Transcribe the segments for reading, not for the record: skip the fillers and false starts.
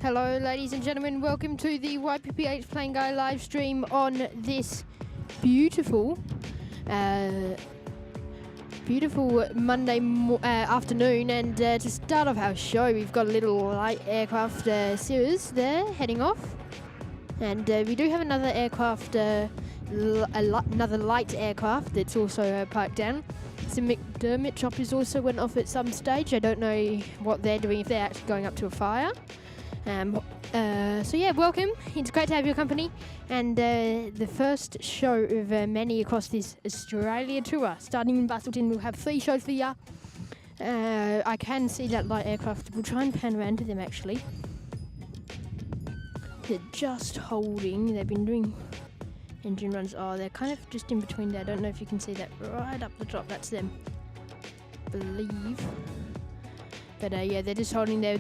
Hello ladies and gentlemen, welcome to the Ypph Playing Guy live stream on this beautiful Monday afternoon. And to start off our show, we've got a little light aircraft series there heading off, and we do have another aircraft, another light aircraft that's also parked down. Some McDermott choppers also went off at some stage. I don't know what they're doing, if they're actually going up to a fire. So yeah, welcome. It's great to have your company, and the first show of many across this Australia tour. Starting in Busselton, we'll have 3 shows for ya. I can see that light aircraft. We'll try and pan around to them actually. They're just holding. They've been doing engine runs. Oh, they're kind of just in between there. I don't know if you can see that right up the top. That's them, I believe. But yeah, they're just holding there.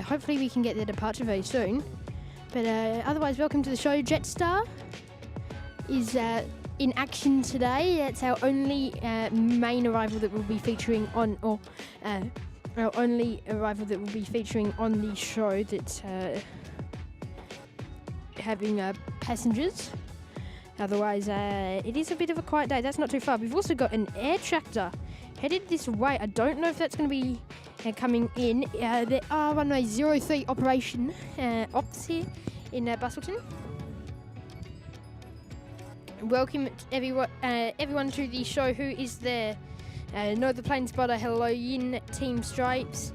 Hopefully we can get their departure very soon. But otherwise, welcome to the show. Jetstar is in action today. That's our only main arrival that we'll be featuring on, or our only arrival that we'll be featuring on the show that's having passengers. Otherwise, it is a bit of a quiet day. That's not too far. We've also got an air tractor headed this way. I don't know if that's going to be coming in. There are runway 03 operation ops here in Busselton. Welcome everyone to the show. Who is there? No, the Planespotter, hello. Yin, Team Stripes.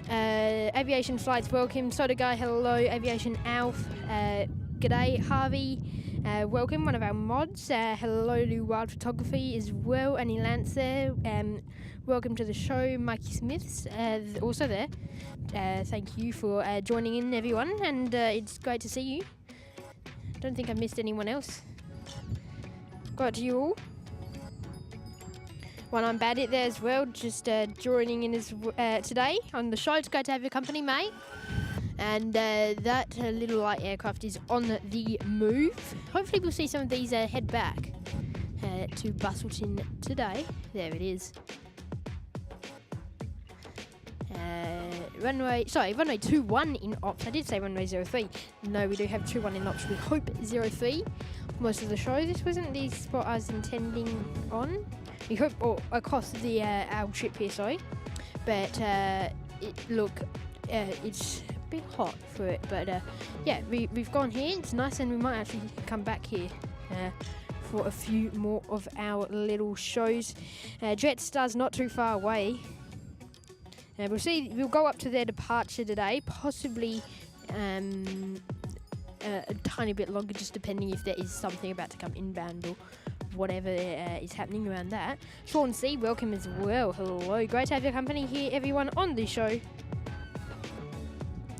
Aviation Flights, welcome. Soda Guy, hello. Aviation Alf, g'day. Harvey, welcome, one of our mods. Hello to Wild Photography as well. Annie Lance there. Welcome to the show. Mikey Smith's also there. Thank you for joining in, everyone, and it's great to see you. Don't think I missed anyone else. Got you all. One on Bandit there as well, just joining in as today on the show. It's great to have your company, mate. And that little light aircraft is on the move. Hopefully we'll see some of these head back to Busselton today. There it is. Runway 21 in ops. I did say runway 03. No, we do have 21 in ops. We hope 03 most of the show. This wasn't the spot I was intending on. We hope, or across the our trip here, sorry. But it's a bit hot for it. But yeah, we've gone here. It's nice, and we might actually come back here for a few more of our little shows. Jetstar's not too far away. We'll see. We'll go up to their departure today, possibly a tiny bit longer, just depending if there is something about to come inbound or whatever is happening around that. Sean C, welcome as well. Hello, great to have your company here, everyone, on the show.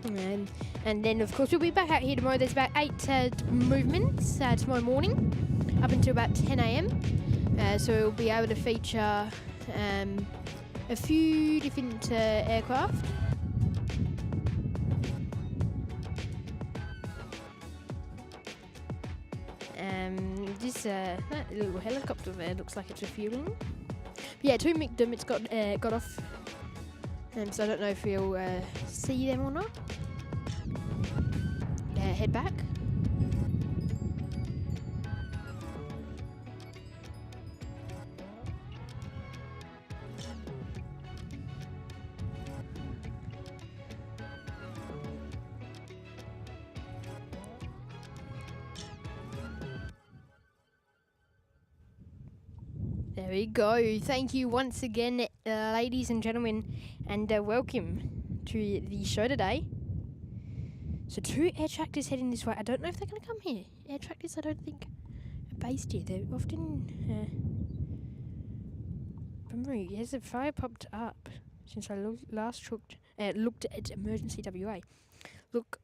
And then, of course, we'll be back out here tomorrow. There's about 8 movements tomorrow morning, up until about 10 a.m. So we'll be able to feature a few different aircraft. That little helicopter there looks like it's refueling. Yeah, 2 McDermott's got off. So I don't know if we'll see them or not. Head back. There we go. Thank you once again, ladies and gentlemen, and welcome to the show today. So 2 air tractors heading this way. I don't know if they're going to come here. Air tractors, I don't think, are based here. They're often... Has a fire popped up since I last looked at Emergency WA? Look,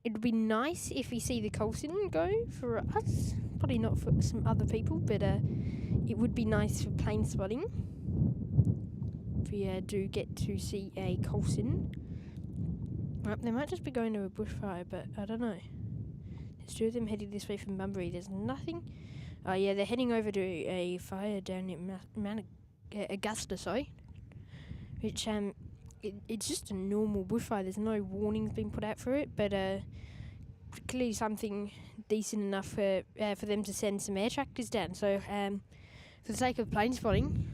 it would be nice if we see the Coulson go for us. Probably not for some other people, but it would be nice for Planespotting if we do get to see a Coulson. Well, they might just be going to a bushfire, but I don't know. There's 2 of them heading this way from Bunbury. There's nothing. Oh yeah, they're heading over to a fire down in Augusta, sorry. Which it's just a normal bushfire. There's no warnings being put out for it, but clearly something decent enough for them to send some air tractors down. So for the sake of plane spotting,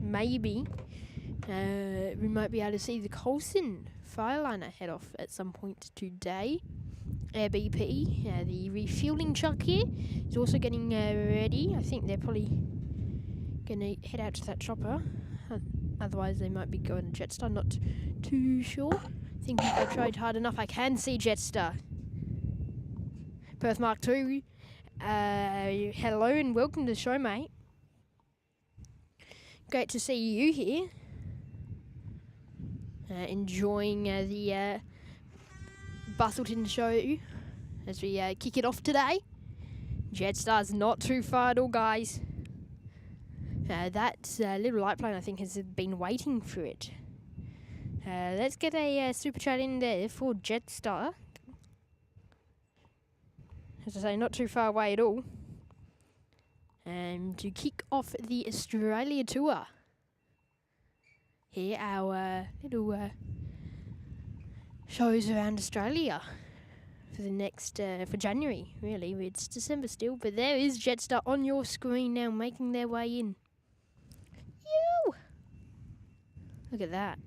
maybe we might be able to see the Coulson Fireliner head off at some point today. BP, the refueling truck here, is also getting ready. I think they're probably going to head out to that chopper. Otherwise, they might be going to Jetstar. Not too sure. I think if I tried hard enough, I can see Jetstar. Perth Mark II. Hello and welcome to the show, mate. Great to see you here. Enjoying the Busselton show as we kick it off today. Jetstar's not too far at all, guys. That little light plane, I think, has been waiting for it. Let's get a super chat in there for Jetstar. As I say, not too far away at all. And to kick off the Australia tour. Here, our little shows around Australia for the next, for January, really. It's December still, but there is Jetstar on your screen now, making their way in. Ew! Look at that.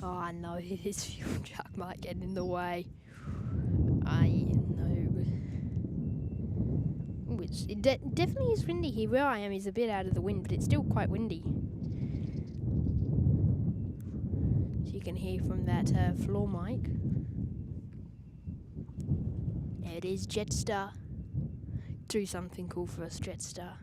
Oh, I know, his fuel truck might get in the way. I know. Ooh, it definitely is windy here. Where I am is a bit out of the wind, but it's still quite windy. So you can hear from that floor mic. There it is, Jetstar. Do something cool for us, Jetstar.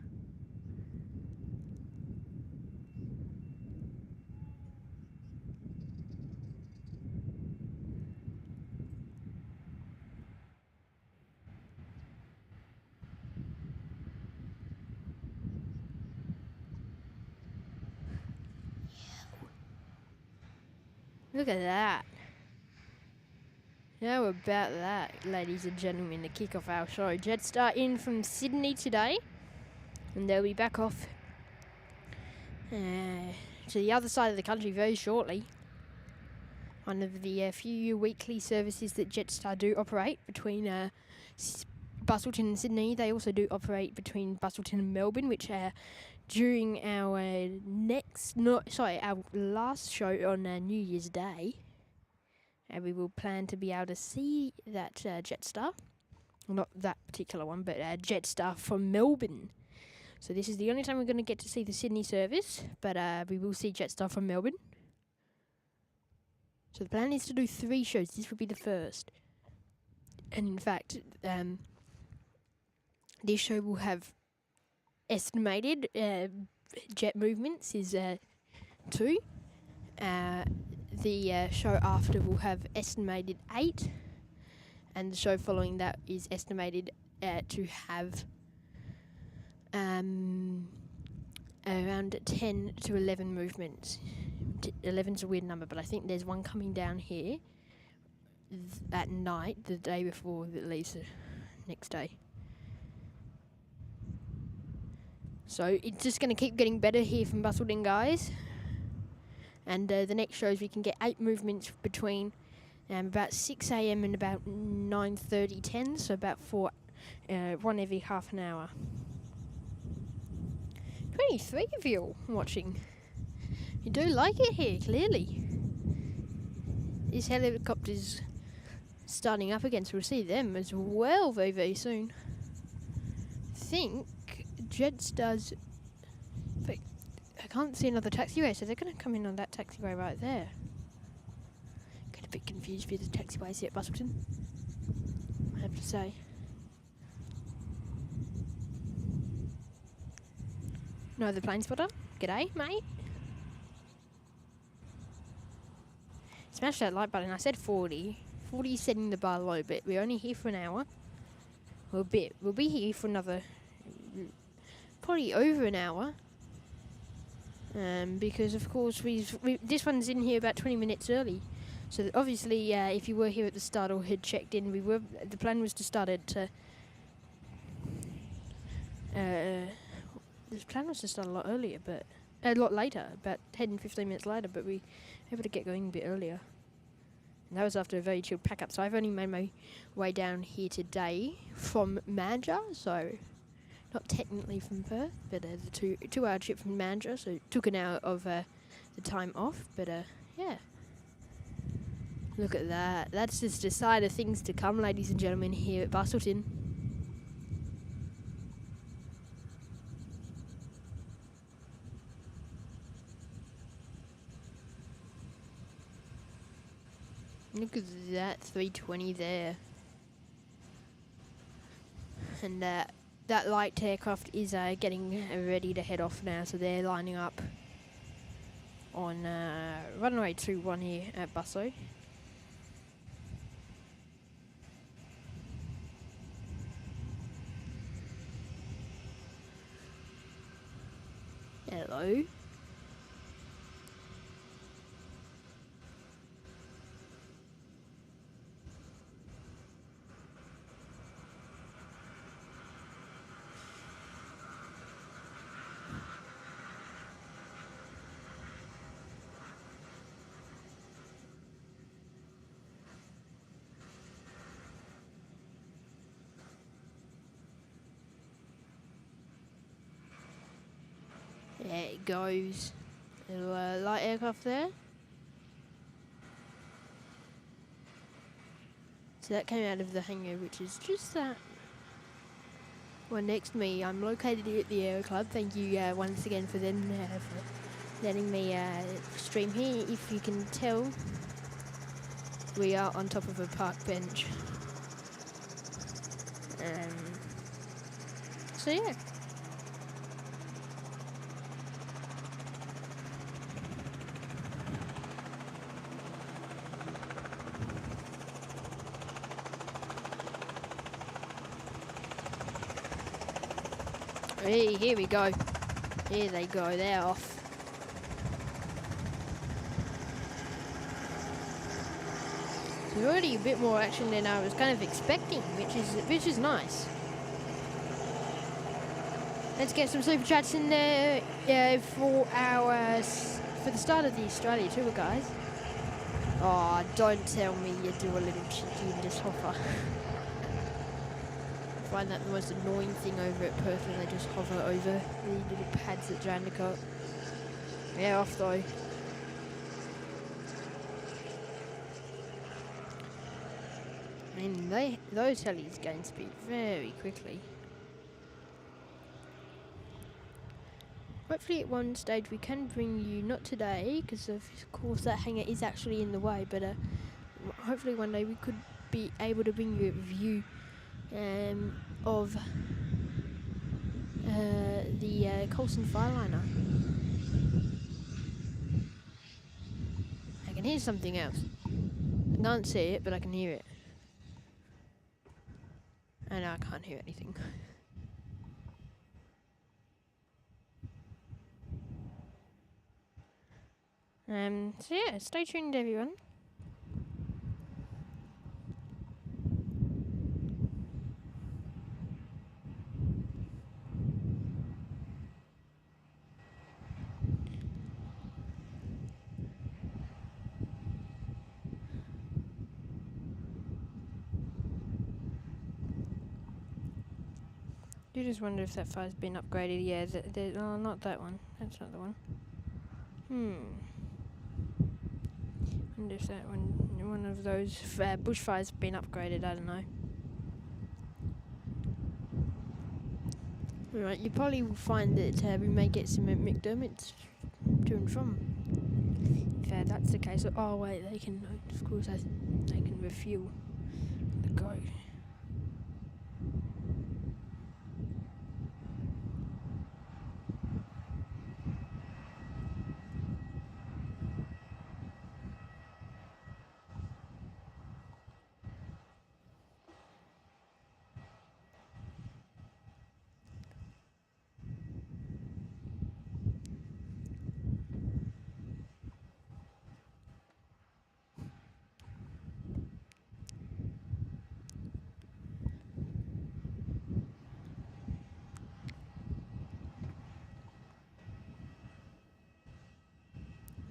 Look at that. How about that, ladies and gentlemen, to kick off our show. Jetstar in from Sydney today, and they'll be back off to the other side of the country very shortly. One of the few weekly services that Jetstar do operate between Busselton and Sydney. They also do operate between Busselton and Melbourne, which during our our last show on New Year's Day, we will plan to be able to see that Jetstar. Well, not that particular one, but Jetstar from Melbourne. So this is the only time we're going to get to see the Sydney service, but we will see Jetstar from Melbourne. So the plan is to do 3 shows. This will be the first. And in fact, this show will have estimated jet movements is 2. The show after will have estimated 8, and the show following that is estimated to have around 10 to 11 movements. 11's a weird number, but I think there's one coming down here at night, the day before that leaves the next day. So it's just going to keep getting better here from Busselton, guys. And the next shows we can get 8 movements between about 6 a.m. and about 9:30, 10, so about 4, one every half an hour. 23 of you watching. You do like it here, clearly. This helicopter's starting up again, so we'll see them as well very, very soon. I think Jetstar's... But I can't see another taxiway, so they're going to come in on that taxiway right there. Get a bit confused with the taxiways here at Busselton, I have to say. No, the Planespotter. G'day, mate. Smash that like button. I said 40. 40 is setting the bar low, but we're only here for an hour. We'll be here for another... probably over an hour. Because, of course, this one's in here about 20 minutes early. So that obviously, if you were here at the start or had checked in, the plan was to start at This plan was to start a lot earlier, but a lot later, about 10, 15 minutes later, but we were able to get going a bit earlier. And that was after a very chilled pack up. So I've only made my way down here today from Mandurah, so not technically from Perth, but the two-hour trip from Mandurah, so it took an hour of the time off, but yeah. Look at that. That's just a sign of things to come, ladies and gentlemen, here at Busselton. Look at that 320 there. And that light aircraft is getting ready to head off now, so they're lining up on runway 21 here at Busselton. Hello. There it goes. Little light aircraft there. So that came out of the hangar, which is just that one next to me. I'm located here at the Aero Club. Thank you once again for letting me stream here. If you can tell, we are on top of a park bench. So yeah. Hey, here we go. Here they go, they're off. There's already a bit more action than I was kind of expecting, which is nice. Let's get some super chats in there for the start of the Australia tour, guys. Oh, don't tell me you do a little cheeky in this hopper. I find that the most annoying thing over at Perth when they just hover over the little pads at Jandakot. Yeah, off though. I mean, those helis gain speed very quickly. Hopefully at one stage we can bring you, not today, because of course that hangar is actually in the way, but hopefully one day we could be able to bring you a view of the Coulson Fireliner. I can hear something else. I can't see it, but I can hear it. And I can't hear anything. So yeah, stay tuned everyone. You just wonder if that fire's been upgraded. Yeah, oh, not that one. That's not the one. Wonder if that one of those bushfires been upgraded. I don't know. Right, you probably will find that we may get some McDermott's to and from. If that's the case, oh wait, they can. Of course, they can refuel the go.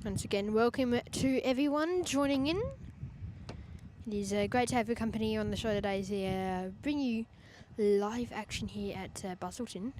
Once again, welcome to everyone joining in. It is great to have your company on the show today to bring you live action here at Busselton.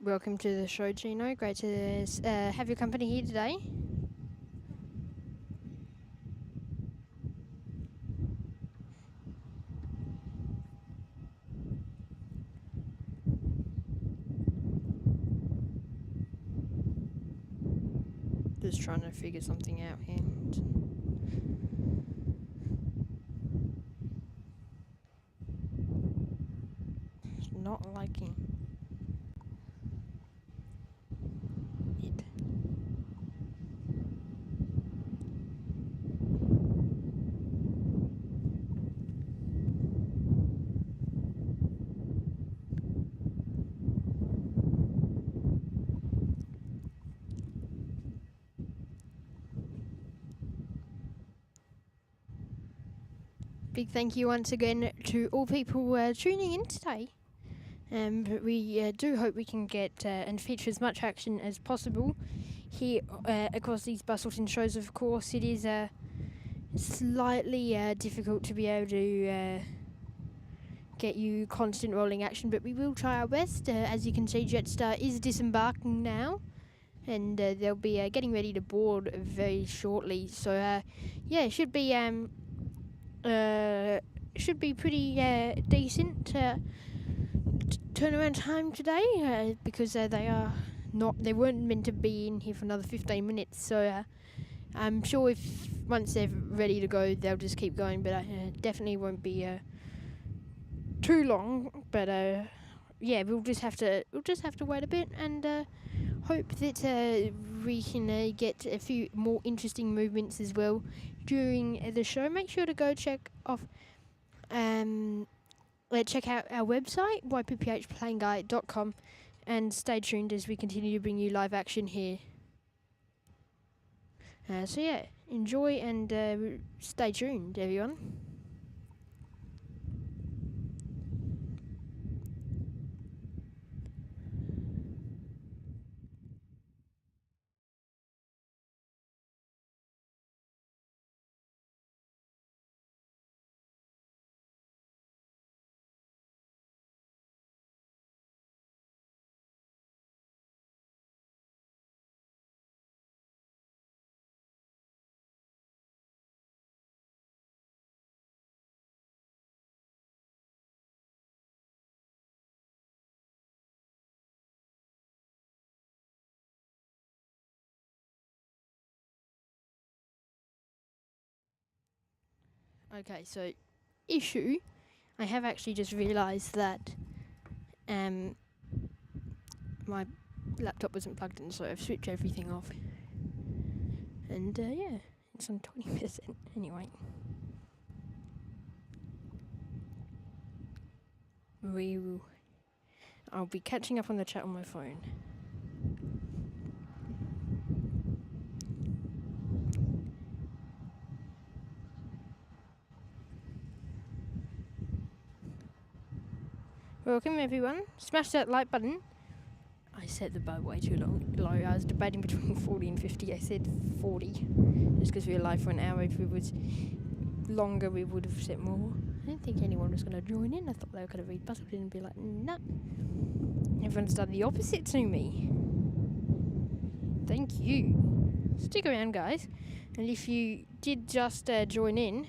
Welcome to the show, Gino. Great to have your company here today. Just trying to figure something out here. It's not liking it. Big thank you once again to all people tuning in today. But we do hope we can get and feature as much action as possible here across these Busselton shows. Of course, it is slightly difficult to be able to get you constant rolling action, but we will try our best. As you can see, Jetstar is disembarking now, and they'll be getting ready to board very shortly. So yeah, should be pretty decent turnaround time today, because they weren't meant to be in here for another 15 minutes. So I'm sure if once they're ready to go, they'll just keep going. But definitely won't be too long. But yeah, we'll just have to wait a bit and hope that we can get a few more interesting movements as well during the show. Make sure to go check out our website, ypphplayingguy.com, and stay tuned as we continue to bring you live action here. So yeah, enjoy and stay tuned, everyone. Okay, so issue. I have actually just realised that my laptop wasn't plugged in, so I've switched everything off. And yeah, it's on 20% anyway. I'll be catching up on the chat on my phone. Welcome everyone. Smash that like button. I set the bar way too low. I was debating between 40 and 50. I said 40. Just because we were live for an hour. If it was longer, we would have set more. I didn't think anyone was going to join in. I thought they were going to read Busselton and be like, nah. Everyone's done the opposite to me. Thank you. Stick around, guys. And if you did just join in,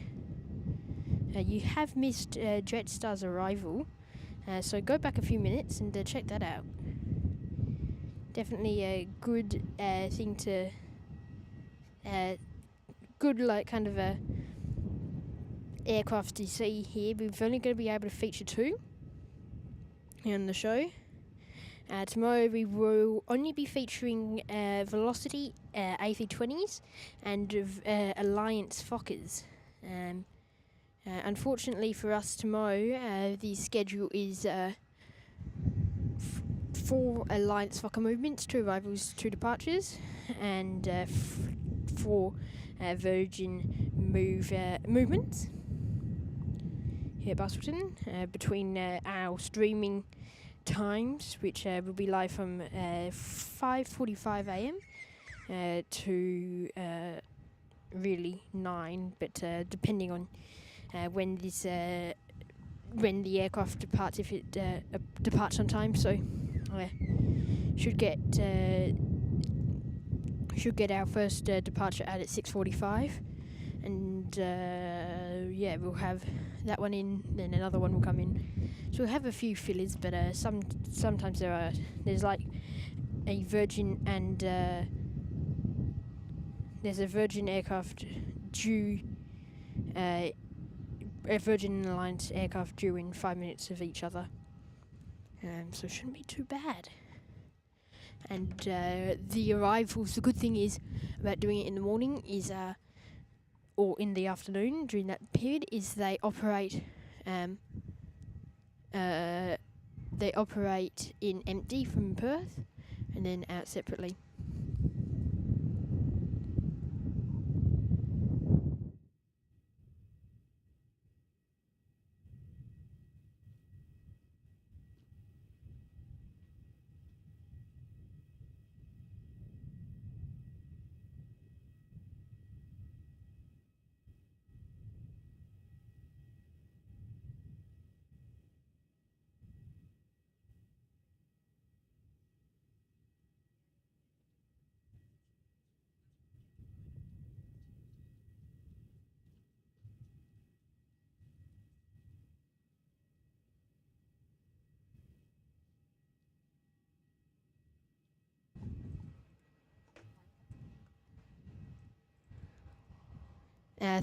you have missed Jetstar's arrival. So go back a few minutes and check that out. Definitely a good thing to... good, like, kind of a aircraft to see here. We're only going to be able to feature 2 on the show. Tomorrow we will only be featuring Velocity A320s and Alliance Fokkers. Unfortunately for us tomorrow, the schedule is 4 Alliance Fokker movements, 2 arrivals, 2 departures, and 4 Virgin movements here at Busselton between our streaming times, which will be live from 5:45 a.m. To really 9, but depending on when the aircraft departs, if it departs on time, so should get our first departure out at 6:45, and yeah, we'll have that one in, then another one will come in. So we'll have a few fillers, but sometimes there's like a Virgin and there's a Virgin aircraft due, a Virgin and Alliance aircraft due in 5 minutes of each other. So it shouldn't be too bad. And the arrivals, the good thing is about doing it in the morning is, or in the afternoon during that period, is they operate in empty from Perth and then out separately.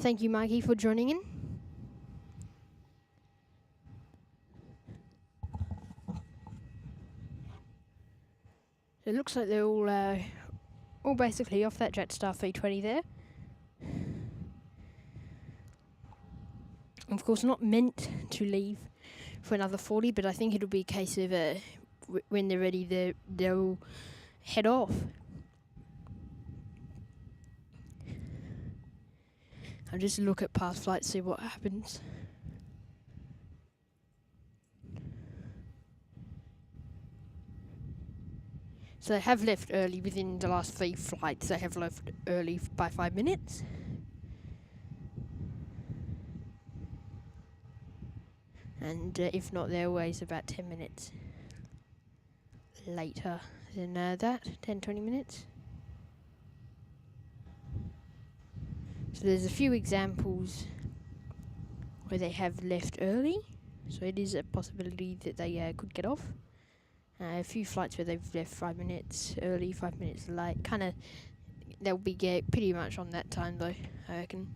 Thank you, Mikey, for joining in. It looks like they're all basically off that Jetstar 320 there. Of course, not meant to leave for another 40, but I think it'll be a case of when they're ready, they'll head off. I'll just look at past flights, see what happens. So they have left early within the last 3 flights. They have left early by 5 minutes. And if not, they're always about 10 minutes later than that, 10-20 minutes. So there's a few examples where they have left early, so it is a possibility that they could get off. A few flights where they've left 5 minutes early, 5 minutes late. Kind of, they'll be pretty much on that time though, I reckon.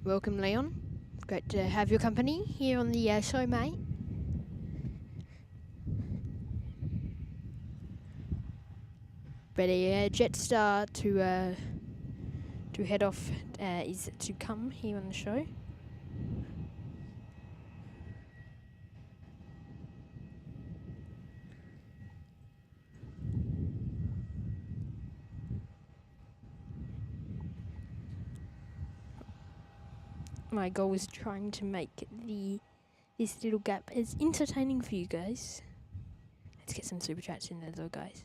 Welcome, Leon. Great to have your company here on the show, mate. But a Jetstar to head off is to come here on the show. My goal is trying to make this little gap as entertaining for you guys. Let's get some super chats in there though, guys.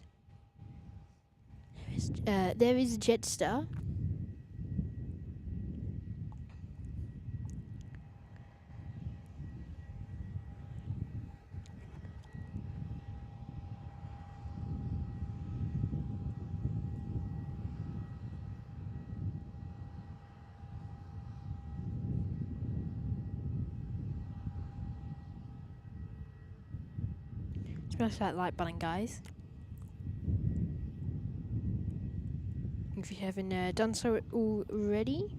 There is Jetstar. Smash that like button, guys. If you haven't done so already.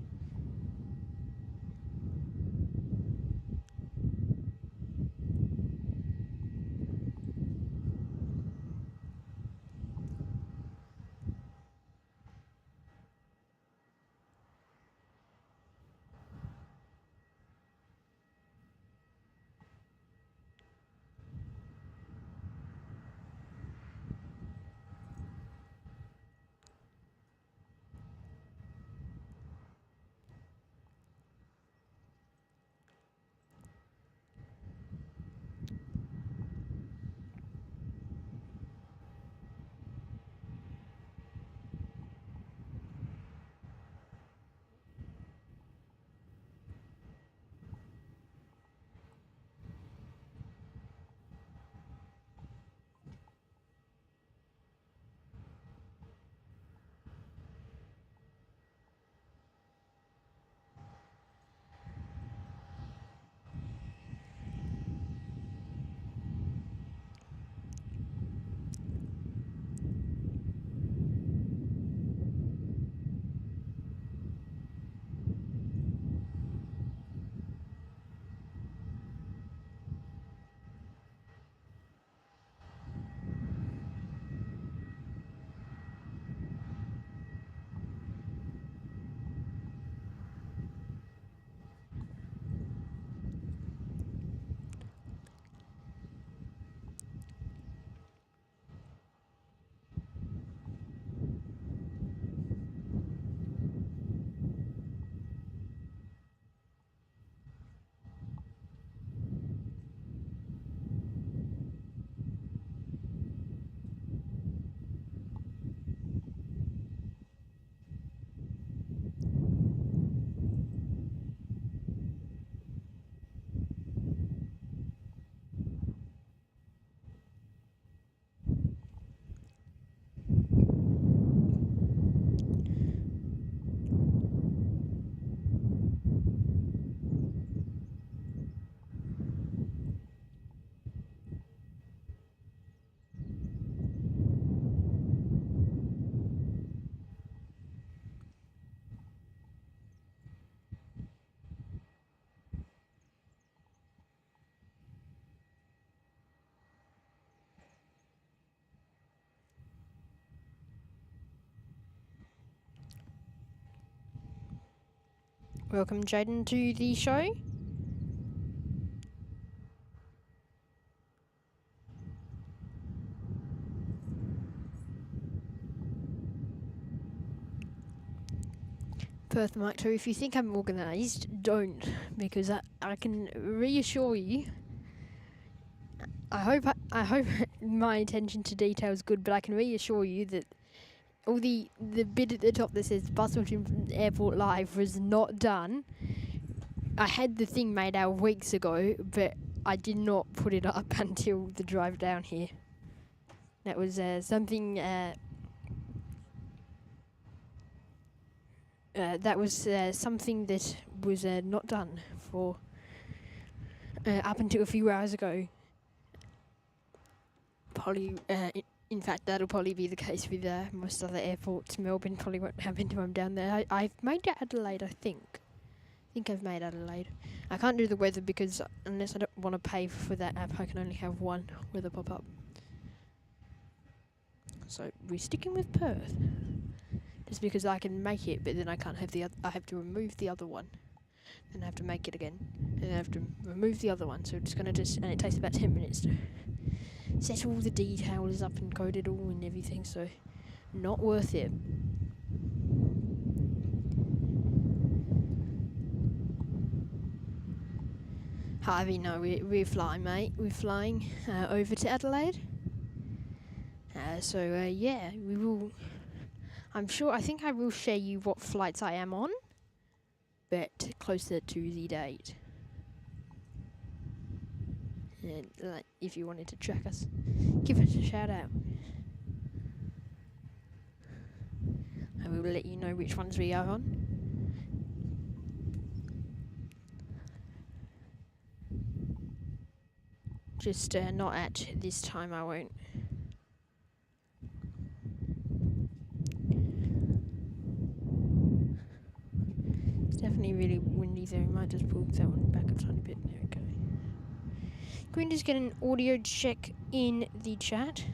Welcome, Jaden, to the show. Perth Mike 2, if you think I'm organised, don't, because I can reassure you. I hope my attention to detail is good, but I can reassure you that all the bit at the top that says Busselton Airport Live was not done. I had the thing made out weeks ago, but I did not put it up until the drive down here. That was something. That was something that was not done for up until a few hours ago. Probably, in fact, that'll probably be the case with most other airports. Melbourne probably won't happen until I'm down there. I've made it Adelaide, I think. think I've made Adelaide. I can't do the weather because unless I don't want to pay for that app, I can only have one weather pop-up. So we're sticking with Perth. Just because I can make it, but then I can't have the other. I have to remove the other one. Then I have to make it again. And I have to remove the other one. So it's gonna and it takes about 10 minutes to set all the details up and code it all and everything. So not worth it. Harvey, no, we're flying, mate. We're flying over to Adelaide. Yeah, we will. I think I will share you what flights I am on, but closer to the date. And if you wanted to track us, give us a shout out. I will let you know which ones we are on. Just not at this time, I won't. It's definitely really windy there. We might just pull that one back a tiny bit. There we go. Can we just get an audio check in the chat?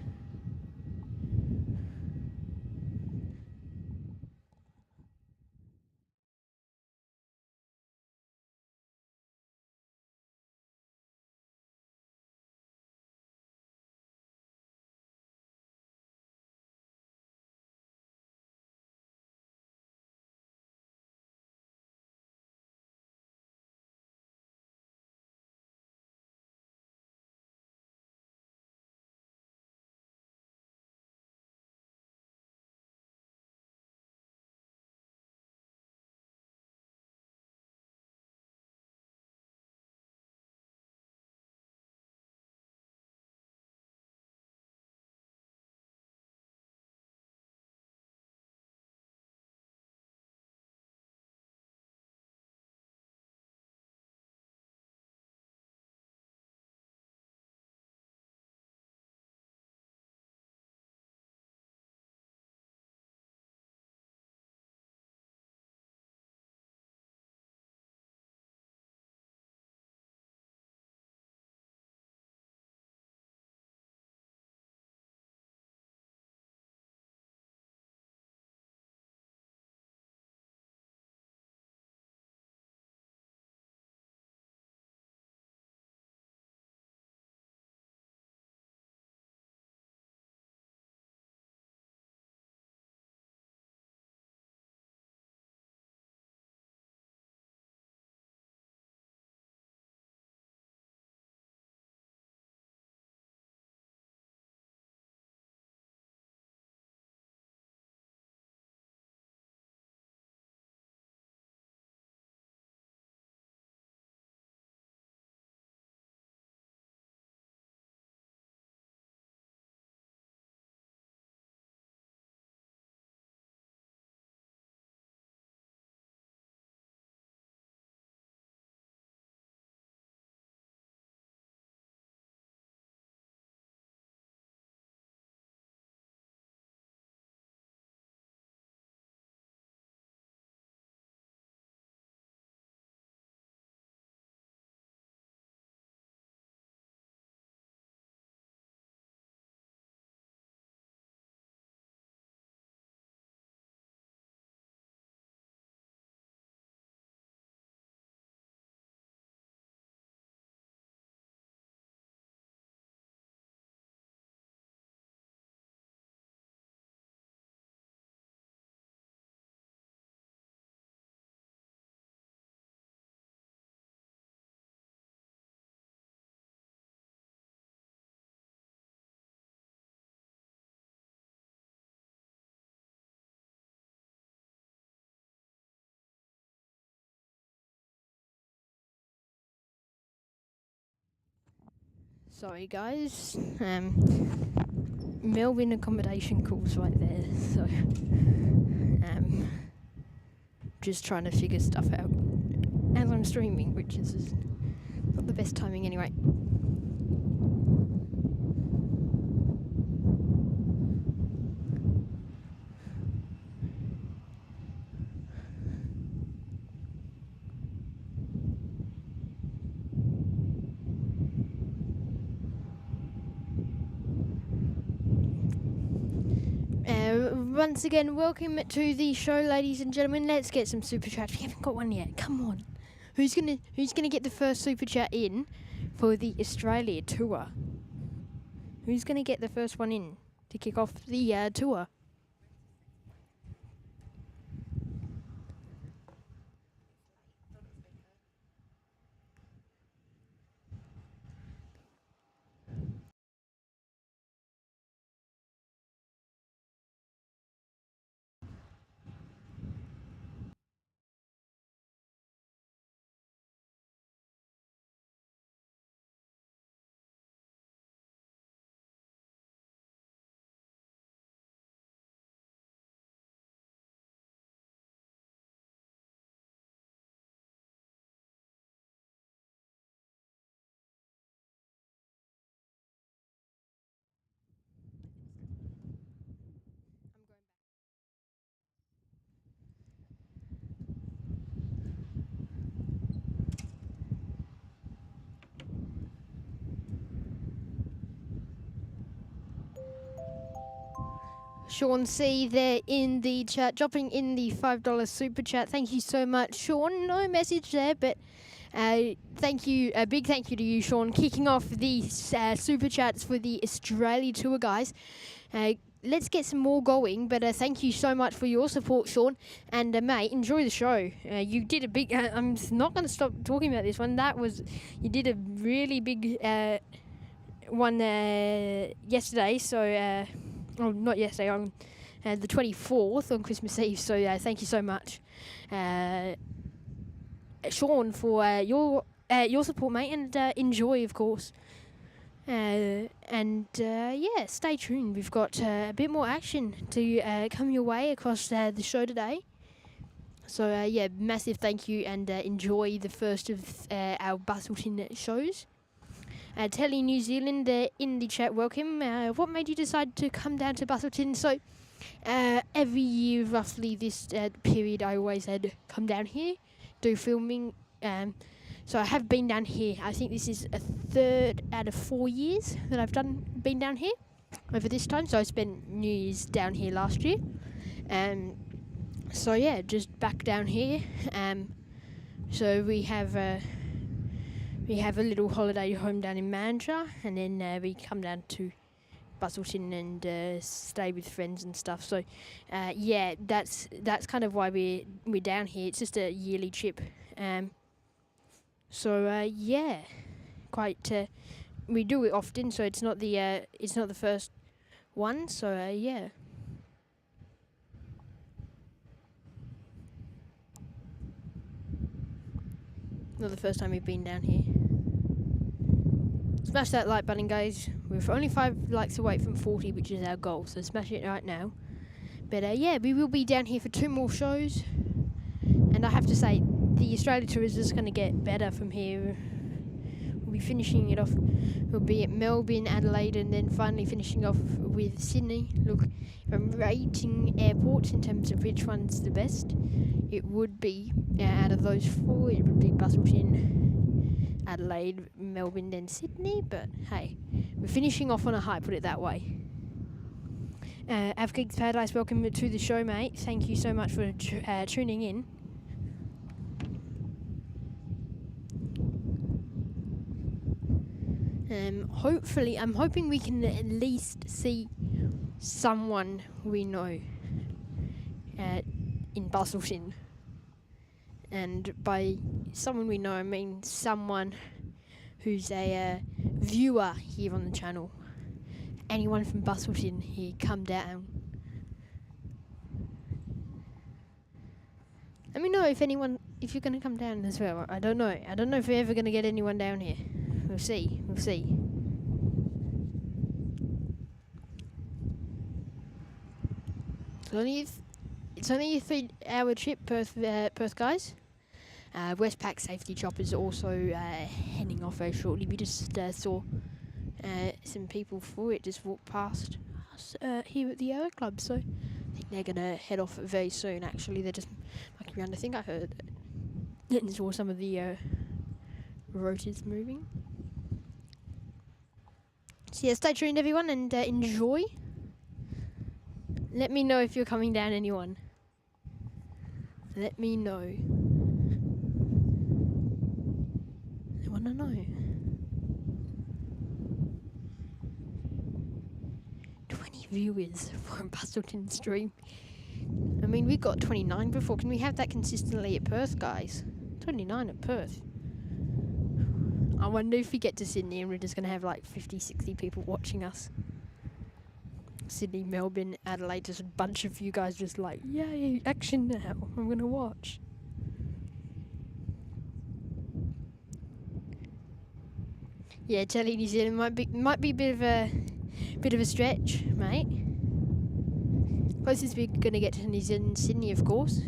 Sorry guys, Melbourne accommodation calls right there, so just trying to figure stuff out as I'm streaming, which is not the best timing anyway. once again, welcome to the show, ladies and gentlemen. Let's get some super chats. We haven't got one yet. Come on. Who's gonna get the first super chat in for the Australia tour? Who's gonna get the first one in to kick off the tour? Sean C there in the chat, dropping in the $5 super chat. Thank you so much, Sean. No message there, but thank you. A big thank you to you, Sean, kicking off the super chats for the Australia tour, guys. Let's get some more going, but thank you so much for your support, Sean. And mate, enjoy the show. You did a big. I'm not going to stop talking about this one. You did a really big one yesterday. So. Oh, not yesterday, on the 24th, on Christmas Eve. So thank you so much, Sean, for your support, mate, and enjoy, of course. Yeah, stay tuned. We've got a bit more action to come your way across the show today. So yeah, massive thank you, and enjoy the first of our Busselton shows. Telly New Zealand in the chat, welcome. What made you decide to come down to Busselton? So every year, roughly this period, I always had come down here, do filming. So I have been down here. I think this is a third out of 4 years that I've been down here over this time. So I spent New Year's down here last year. So yeah, just back down here. So we have a little holiday home down in Mandurah, and then we come down to Busselton and stay with friends and stuff. So, yeah, that's kind of why we're down here. It's just a yearly trip. Yeah, quite. We do it often, so it's not the first one. So yeah. Not the first time we've been down here. Smash that like button, guys. We're only 5 likes away from 40, which is our goal, so smash it right now. But yeah, we will be down here for 2 more shows. And I have to say, the Australia tour is just going to get better from here. We'll be finishing it off. We'll be at Melbourne, Adelaide, and then finally finishing off with Sydney. Look, if I'm rating airports in terms of which one's the best, it would be, out of those 4, it would be Busselton, Adelaide, Melbourne, then Sydney. But hey, we're finishing off on a high, put it that way. Avgeek's Paradise, welcome to the show, mate. Thank you so much for tuning in. Hopefully, I'm hoping we can at least see someone we know in Busselton. And by someone we know, I mean someone who's a viewer here on the channel. Anyone from Busselton here, come down. Let me know if you're going to come down as well. I don't know if we're ever going to get anyone down here. We'll see. It's only a 3-hour trip, Perth guys. Westpac Safety Chopper's also heading off very shortly. We just saw some people for it just walk past us here at the Aero Club, so I think they're going to head off very soon. Actually, they're just mucking around. I think I heard and saw some of the rotors moving. So yeah, stay tuned everyone, and enjoy. Let me know if you're coming down, anyone. Let me know. I want to know. 20 viewers for a Busselton stream. I mean, we got 29 before. Can we have that consistently at Perth, guys? 29 at Perth. I wonder if we get to Sydney and we're just going to have like 50, 60 people watching us. Sydney, Melbourne, Adelaide, just a bunch of you guys just like, yay, action now, I'm going to watch. Yeah, Telly New Zealand might be a bit of a stretch, mate. Closest we're going to get to New Zealand, Sydney, of course.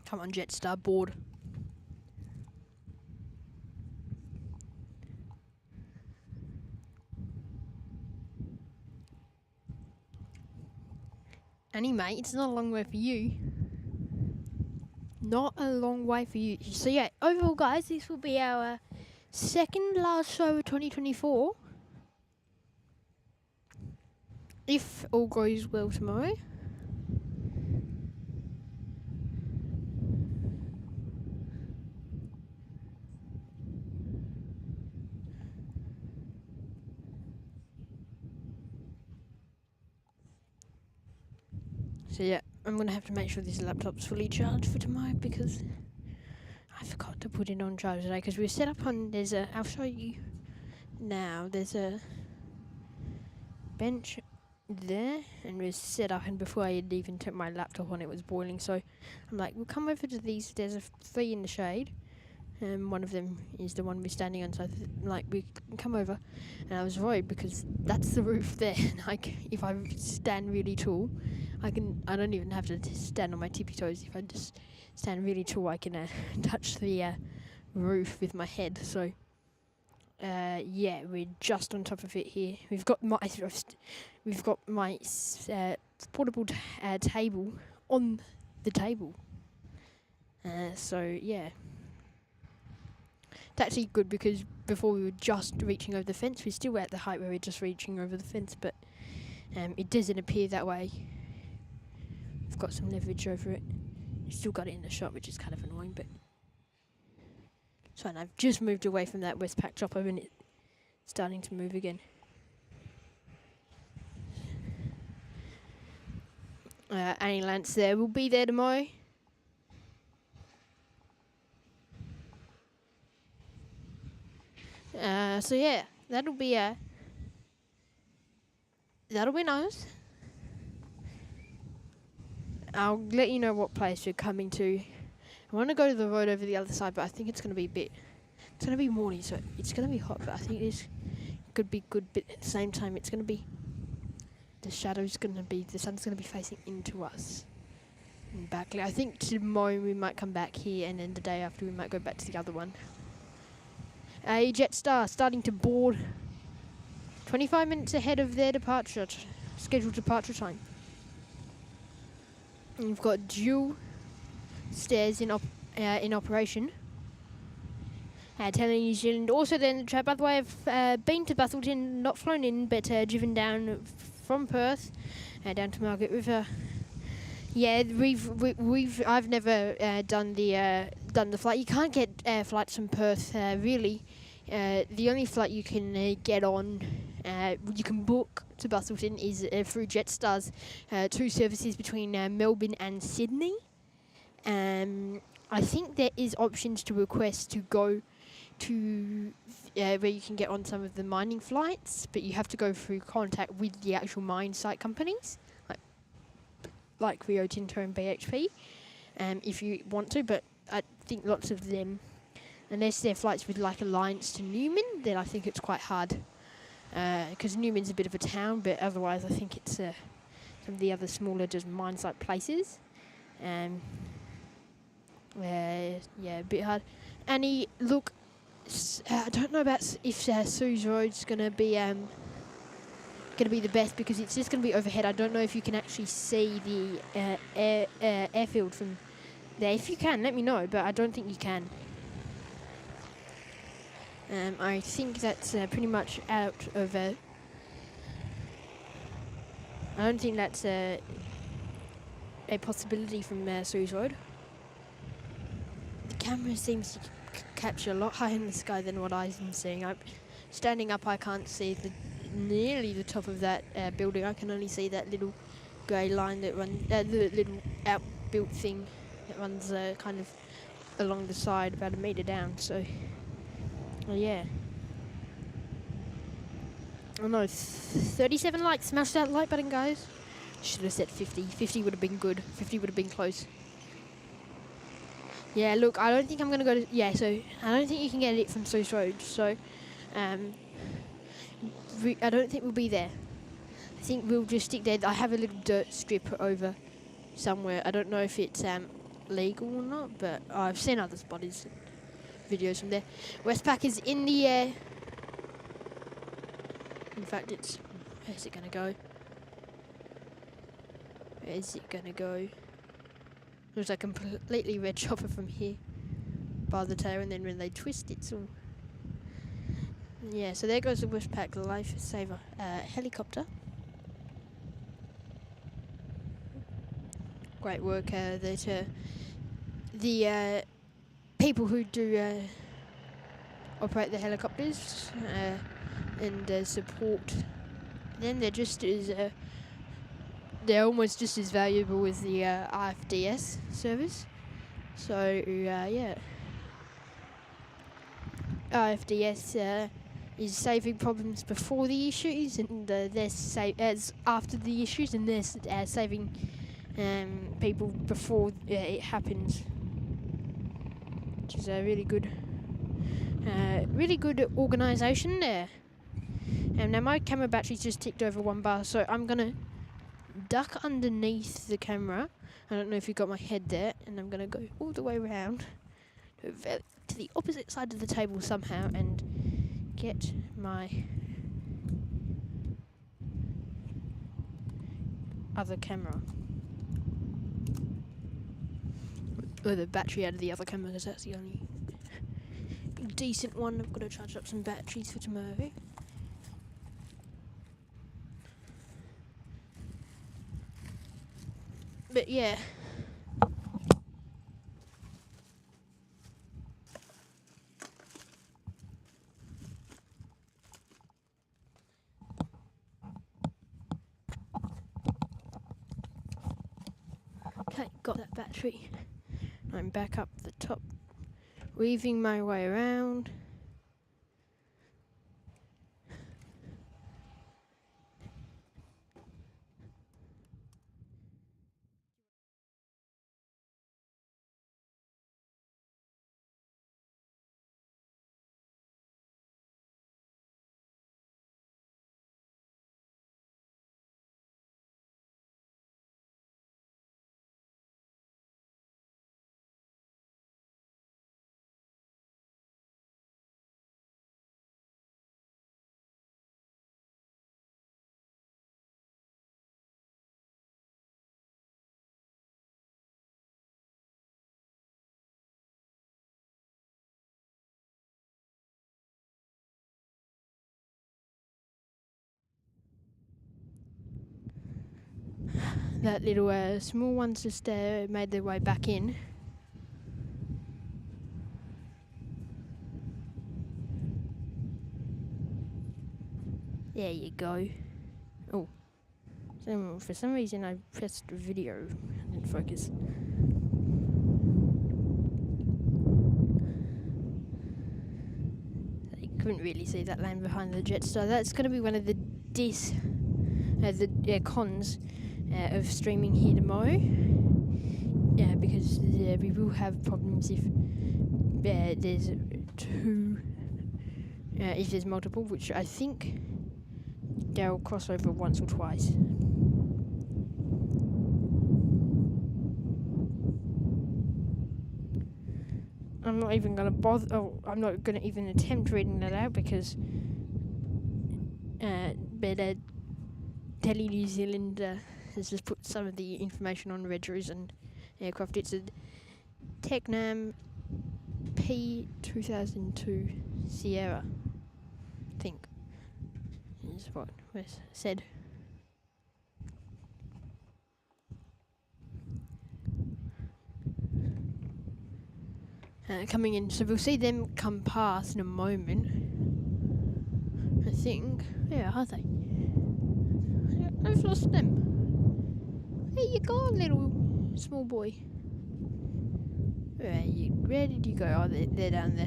Come on, Jetstar, board. Annie, mate, it's not a long way for you. Not a long way for you. So yeah, overall, guys, this will be our second last show of 2024. If all goes well tomorrow. So yeah, I'm going to have to make sure this laptop's fully charged for tomorrow because I forgot to put it on charge today because we're set up on, I'll show you now, there's a bench there and we're set up, and before I had even turned my laptop on it was boiling, so I'm like, we'll come over to these, there's 3 in the shade. One of them is the one we're standing on, so like we can come over, and I was worried because that's the roof there. Like if I stand really tall, I don't even have to stand on my tippy toes. If I just stand really tall, I can touch the roof with my head. So yeah, we're just on top of it here. We've got my portable table on the table. So yeah. It's actually good because before we were just reaching over the fence. We're still at the height where we're just reaching over the fence, but it doesn't appear that way. I've got some leverage over it. I've still got it in the shot, which is kind of annoying, but it's fine. I've just moved away from that Westpac chopper and it's starting to move again. Annie Lance there will be there tomorrow. So yeah, that'll be nice. I'll let you know what place we're coming to. I want to go to the road over the other side, but I think it's going to be it's going to be morning, so it's going to be hot, but I think this could be good, but at the same time it's going to be, the sun's going to be facing into us. And back, I think tomorrow we might come back here, and then the day after we might go back to the other one. Jetstar starting to board 25 minutes ahead of their scheduled departure time. And you've got dual stairs in operation. Telling New Zealand also then, by the way, I've been to Busselton, not flown in, but driven down from Perth down to Margaret River. Yeah, I've never done the flight. You can't get flights from Perth really. The only flight you can get on, you can book to Busselton is through Jetstar's 2 services between Melbourne and Sydney. I think there is options to request to go to where you can get on some of the mining flights, but you have to go through contact with the actual mine site companies, like Rio Tinto and BHP, if you want to, but I think lots of them, unless they're flights with like Alliance to Newman, then I think it's quite hard, because Newman's a bit of a town, but otherwise I think it's some of the other smaller just mine site places. Yeah, a bit hard. Annie, look, I don't know about if Sue's Road's going to be going to be the best because it's just going to be overhead. I don't know if you can actually see the airfield from there. If you can, let me know, but I don't think you can. I think that's pretty much out of... I don't think that's a possibility from Sue's Road. The camera seems to capture a lot higher in the sky than what I'm seeing. Standing up, I can't see nearly the top of that building. I can only see that little grey line that runs, the little outbuilt thing that runs kind of along the side, about a metre down. So, yeah. Oh no, 37 likes. Smash that like button, guys. Should have said 50. 50 would have been good. 50 would have been close. Yeah, look, I don't think I'm going to go to... Yeah, so I don't think you can get it from Swiss Road. So, I don't think we'll be there. I think we'll just stick there. I have a little dirt strip over somewhere. I don't know if it's legal or not, but I've seen other spotters videos from there. Westpac is in the air. In fact, it's... Where's it going to go? Where is it going to go? There's a completely red chopper from here by the tail, and then when they twist, it's all... Yeah, so there goes the Westpac Lifesaver helicopter. Great work that the people who do operate the helicopters and support them, they're just as... they're almost just as valuable as the IFDS service. So, yeah. IFDS is saving problems before the issues, and they're after the issues, and they're saving people before it happens. Which is a really good organisation there. Now my camera battery's just ticked over 1 bar, so I'm gonna duck underneath the camera. I don't know if you got my head there, and I'm gonna go all the way around to the opposite side of the table somehow and get my other camera, or the battery out of the other camera, because that's the only decent one. I've got to charge up some batteries for tomorrow. But yeah. Okay, got that battery. I'm back up the top, weaving my way around. That little small ones just made their way back in. There you go. Oh, for some reason I pressed video and didn't focus. You couldn't really see that land behind the jet, so that's going to be one of the cons of streaming here tomorrow. Yeah, because we will have problems if there's if there's multiple, which I think they'll cross over once or twice. I'm not even going to bother. Oh, I'm not going to even attempt reading that out because Tele New Zealand has just put some of the information on Redrose and aircraft. It's a Tecnam P2002 Sierra, I think, is what was said. Coming in, so we'll see them come past in a moment. I think. Yeah, are they? I've lost them. There you go, little small boy. Where did you go? Oh, they're down there.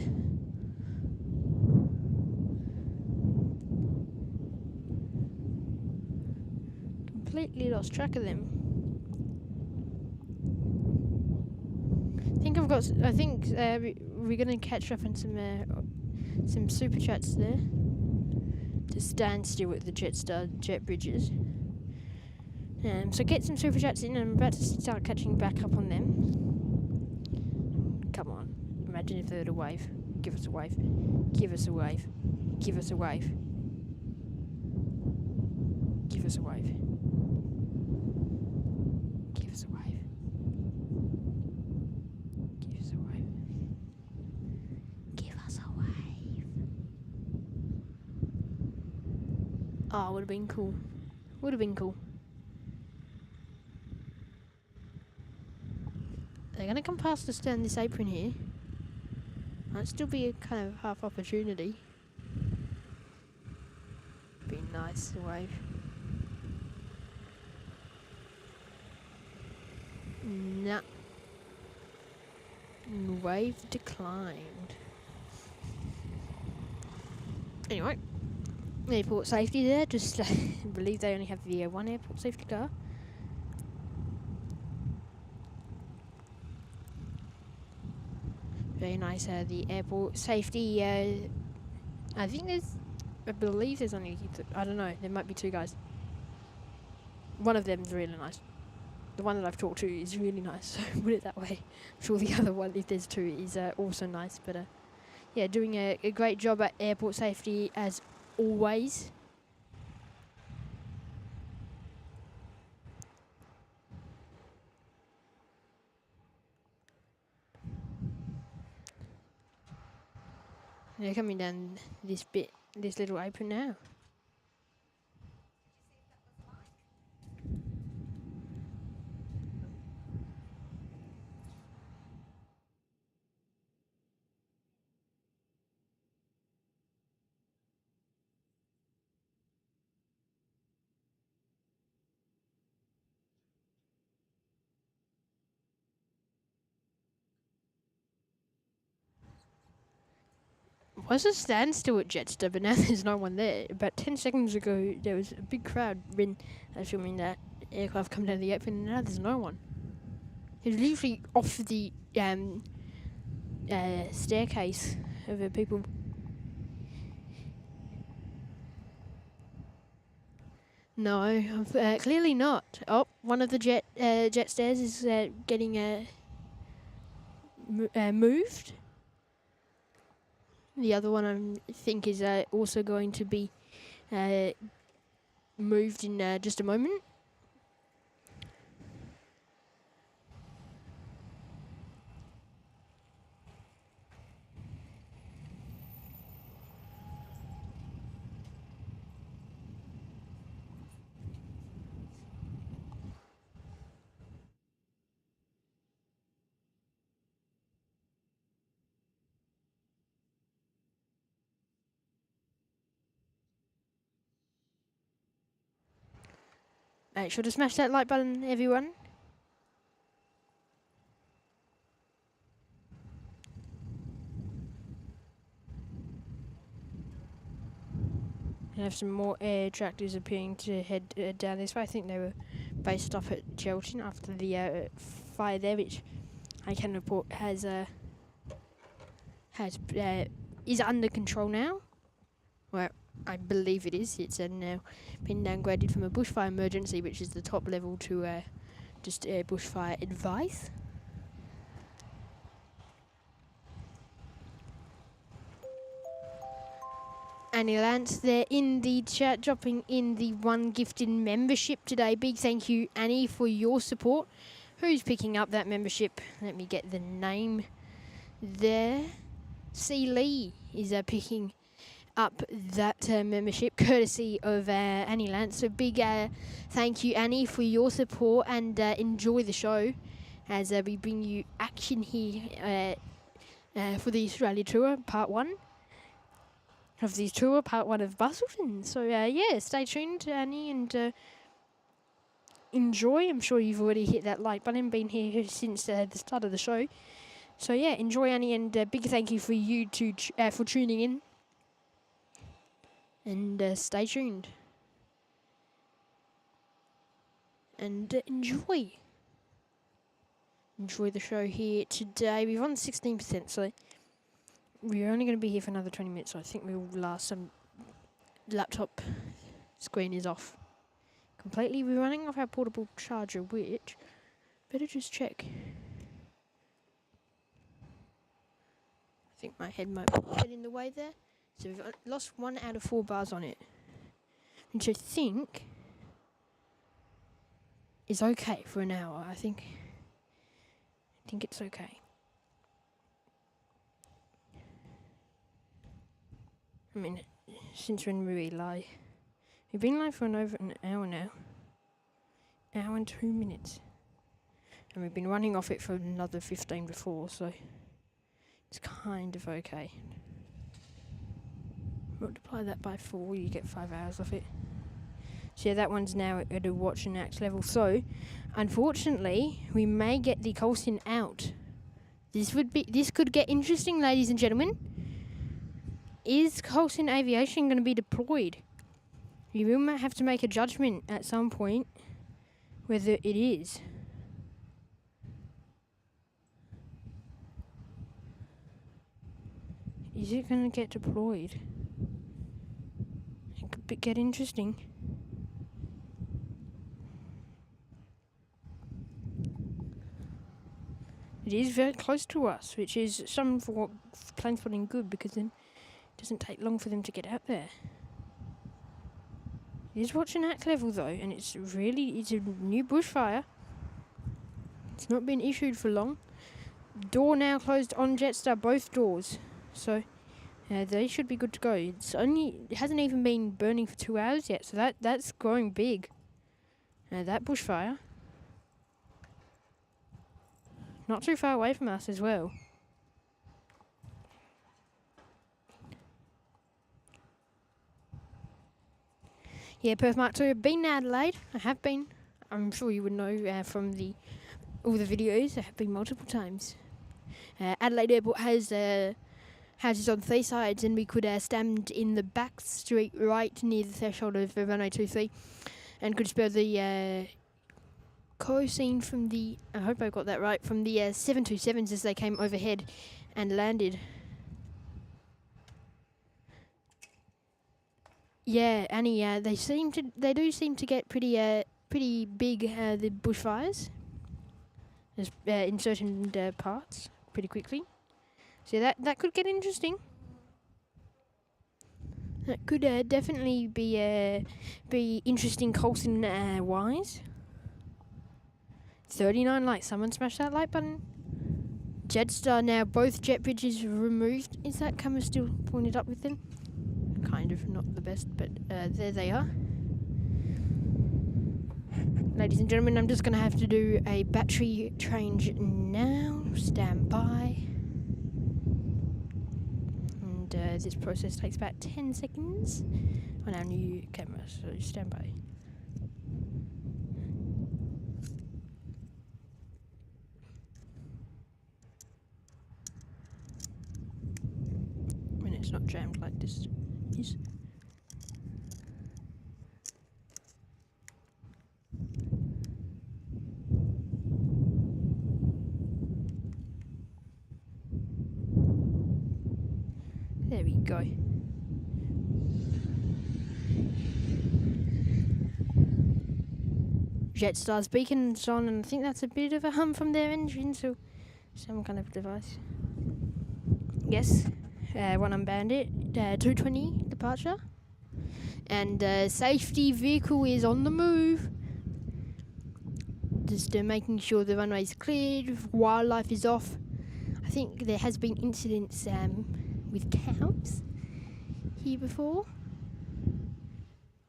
Completely lost track of them. I think we're gonna catch up on some super chats there. To stand still at the jet bridges. So get some super chats in. I'm about to start catching back up on them. Come on, imagine if they were to wave. Give us a wave. Give us a wave. Give us a wave. Give us a wave. Give us a wave. Give us a wave. Give us a wave. Oh, would have been cool. Would have been cool. They're gonna come past us down this apron here. Might still be a kind of half opportunity. Be nice to wave. Nah. Wave declined. Anyway, airport safety there. Just believe they only have the one airport safety car. Very nice. The airport safety. I believe there's only. I don't know. There might be two guys. One of them's really nice. The one that I've talked to is really nice. So put it that way. I'm sure the other one, if there's two, is also nice. But yeah, doing a great job at airport safety as always. They're coming down this little apron now. Was a standstill at Jetstar, but now there's no one there. About 10 seconds ago, there was a big crowd filming that aircraft come down the apron, and now there's no one. It was literally off the staircase of people. No, clearly not. Oh, one of the jet stairs is getting moved. The other one, I think, is also going to be moved in just a moment. Make sure to smash that like button, everyone. We have some more air tractors appearing to head down this way. I think they were based off at Chelton after the fire there, which I can report is under control now. Well, I believe it is. It's now been downgraded from a bushfire emergency, which is the top level, to just bushfire advice. Annie Lance there in the chat, dropping in the one gifted membership today. Big thank you, Annie, for your support. Who's picking up that membership? Let me get the name there. C. Lee is picking up that membership, courtesy of Annie Lance. So big thank you, Annie, for your support, and enjoy the show as we bring you action here for the Australia Tour, part 1 of the tour, part 1 of Busselton. So yeah, stay tuned, Annie, and enjoy. I'm sure you've already hit that like button, been here since the start of the show. So yeah, enjoy, Annie, and big thank you for you for tuning in. And stay tuned. And enjoy. Enjoy the show here today. We're on 16%, so we're only going to be here for another 20 minutes. So I think we will last. Some laptop screen is off completely. We're running off our portable charger, which better just check. I think my head might get in the way there. So we've lost 1 out of 4 bars on it, which I think is okay for an hour. I think it's okay. I mean, since when were we live? We've been live for over an hour now. Hour and 2 minutes. And we've been running off it for another 15 before, so it's kind of okay. Multiply that by 4, you get 5 hours off it. So yeah, that one's now at a watch and act level. So, unfortunately, we may get the Coulson out. This could get interesting, ladies and gentlemen. Is Coulson Aviation going to be deployed? You might have to make a judgment at some point whether it is. Is it going to get deployed? It could get interesting. It is very close to us, which is some for Planespotting good, because then it doesn't take long for them to get out there. It is watching act level though, and it's a new bushfire. It's not been issued for long. Door now closed on Jetstar, both doors. So they should be good to go. It hasn't even been burning for 2 hours yet, so that's growing big. That bushfire, not too far away from us as well. Yeah, Perth Mark II. I've been to Adelaide. I have been. I'm sure you would know from all the videos. I have been multiple times. Adelaide Airport has houses on 3 sides, and we could stand in the back street right near the threshold of runway 23 and could spur the co-scene from the, I hope I got that right, from the 727s as they came overhead and landed. Yeah, Annie, they do seem to get pretty big, the bushfires, in certain parts pretty quickly. So that could get interesting. That could definitely be interesting Coulson wise. 39 likes. Someone smash that like button. Jetstar now, both jet bridges removed. Is that camera still pointed up with them? Kind of, not the best, but there they are. Ladies and gentlemen, I'm just going to have to do a battery change now. Stand by. And this process takes about 10 seconds on our new camera, so stand by. When it's not jammed like this is. There we go. Jetstar's beacon's on, and I think that's a bit of a hum from their engine, so some kind of device. Yes, one unbanded, 220 departure. And safety vehicle is on the move. Just making sure the runway is cleared, wildlife is off. I think there has been incidents with cows here before.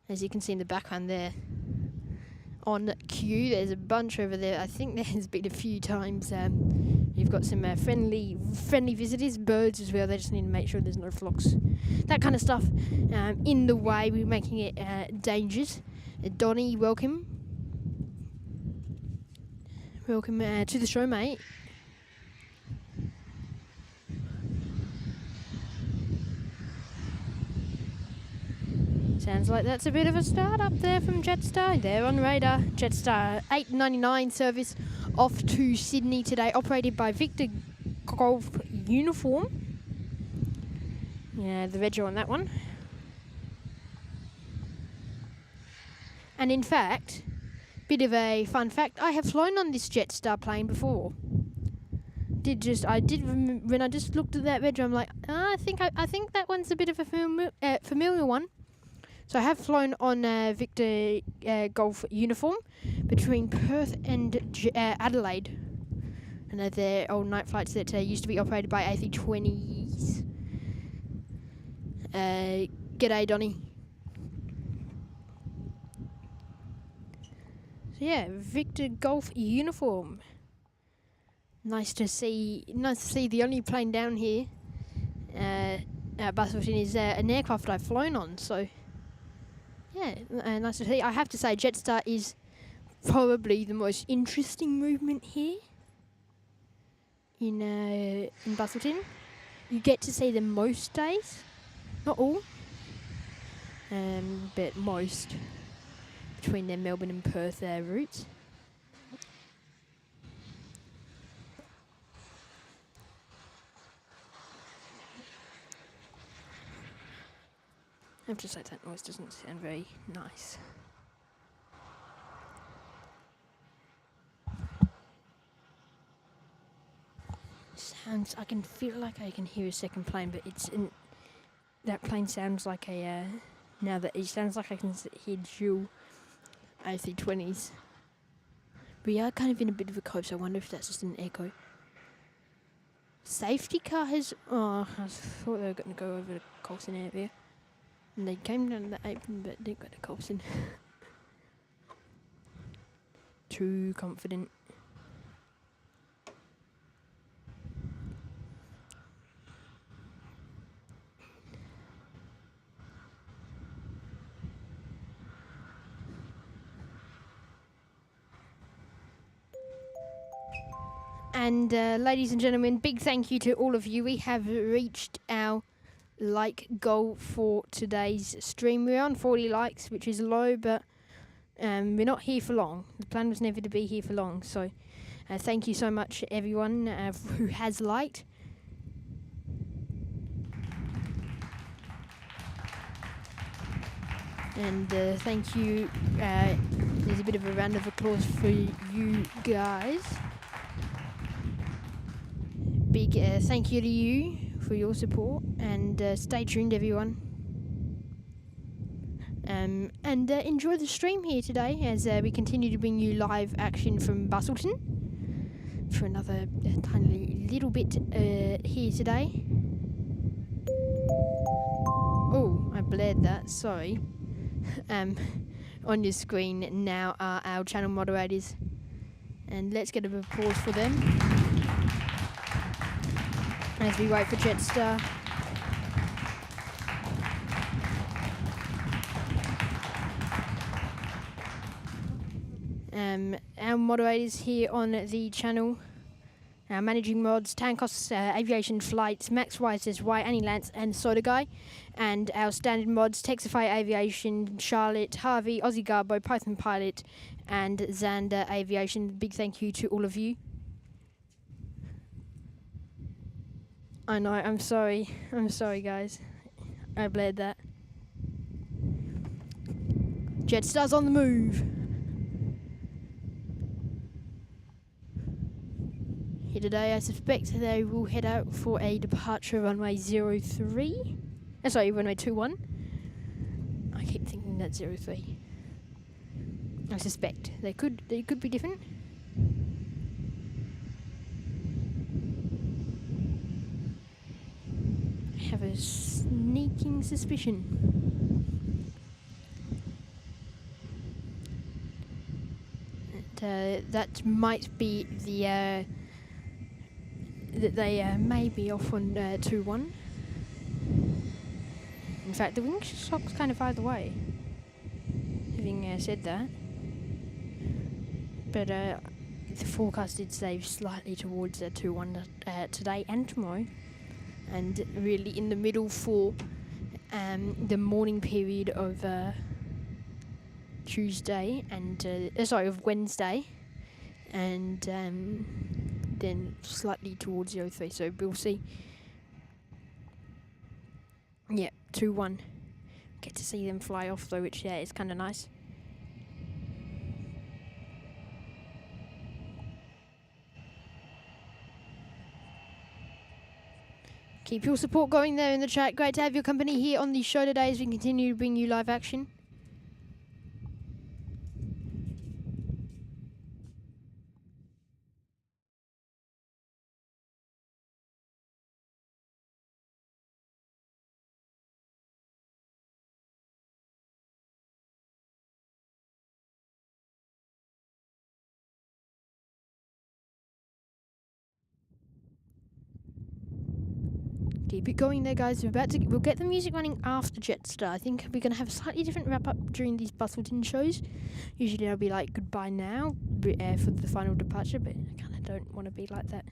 As you can see in the background there. On queue, there's a bunch over there. I think there's been a few times. You've got some friendly visitors, birds as well. They just need to make sure there's no flocks, that kind of stuff in the way. We're making it dangerous. Donnie, welcome to the show, mate. Sounds like that's a bit of a start up there from Jetstar. They're on radar. Jetstar 899 service off to Sydney today, operated by Victor Golf Uniform. Yeah, the reg on that one. And in fact, bit of a fun fact, I have flown on this Jetstar plane before. When I just looked at that reg, I'm like, I think that one's a bit of a familiar one. So I have flown on Victor Golf Uniform between Perth and Adelaide. And they're old night flights that used to be operated by A320s. G'day, Donnie. So yeah, Victor Golf Uniform. Nice to see the only plane down here at Busselton is an aircraft I've flown on, so yeah, nice to see. I have to say, Jetstar is probably the most interesting movement here in Busselton. You get to see them most days, not all, but most, between their Melbourne and Perth routes. I have to say that noise doesn't sound very nice. Sounds, I can feel like I can hear a second plane, but that plane sounds like now that it sounds like I can hear dual A320s. We are kind of in a bit of a cove, so I wonder if that's just an echo. Safety car has, I thought they were going to go over the Colson area. And they came down the apron, but didn't go to Colson. Too confident. And ladies and gentlemen, big thank you to all of you. We have reached our like goal for today's stream. We're on 40 likes, which is low, but we're not here for long. The plan was never to be here for long, so thank you so much everyone who has liked. And thank you, there's a bit of a round of applause for you guys. Big thank you to you for your support, and stay tuned everyone, and enjoy the stream here today as we continue to bring you live action from Busselton for another tiny little bit here today. Oh, I blared that, sorry. On your screen now are our channel moderators, and let's get a bit of applause for them as we wait for Jetstar. Our moderators here on the channel, our managing mods, Tankos, Aviation Flights, Max Wise as Y, Annie Lance and Soda Guy, and our standard mods, Texify Aviation, Charlotte, Harvey, Aussie Garbo, Python Pilot and Xander Aviation. Big thank you to all of you. I know, I'm sorry guys, I blared that. Jetstar's on the move. Hit today. I suspect they will head out for a departure runway 03. Sorry, runway 21. I keep thinking that's 03. I suspect they could be different. I have a sneaking suspicion that that might be the that they may be off on 2-1. In fact, the wing shot's kind of either way. Having said that, but the forecast did say slightly towards 2-1 today and tomorrow, and really in the middle for the morning period of Tuesday and of Wednesday, and then slightly towards 03. So we'll see. Yeah, 2-1. Get to see them fly off though, which is kind of nice. Keep your support going there in the chat. Great to have your company here on the show today as we continue to bring you live action. Keep it going there, guys. We'll get the music running after Jetstar. I think we're gonna have a slightly different wrap up during these Busselton shows. Usually I'll be like goodbye now for the final departure, but I kind of don't want to be like that.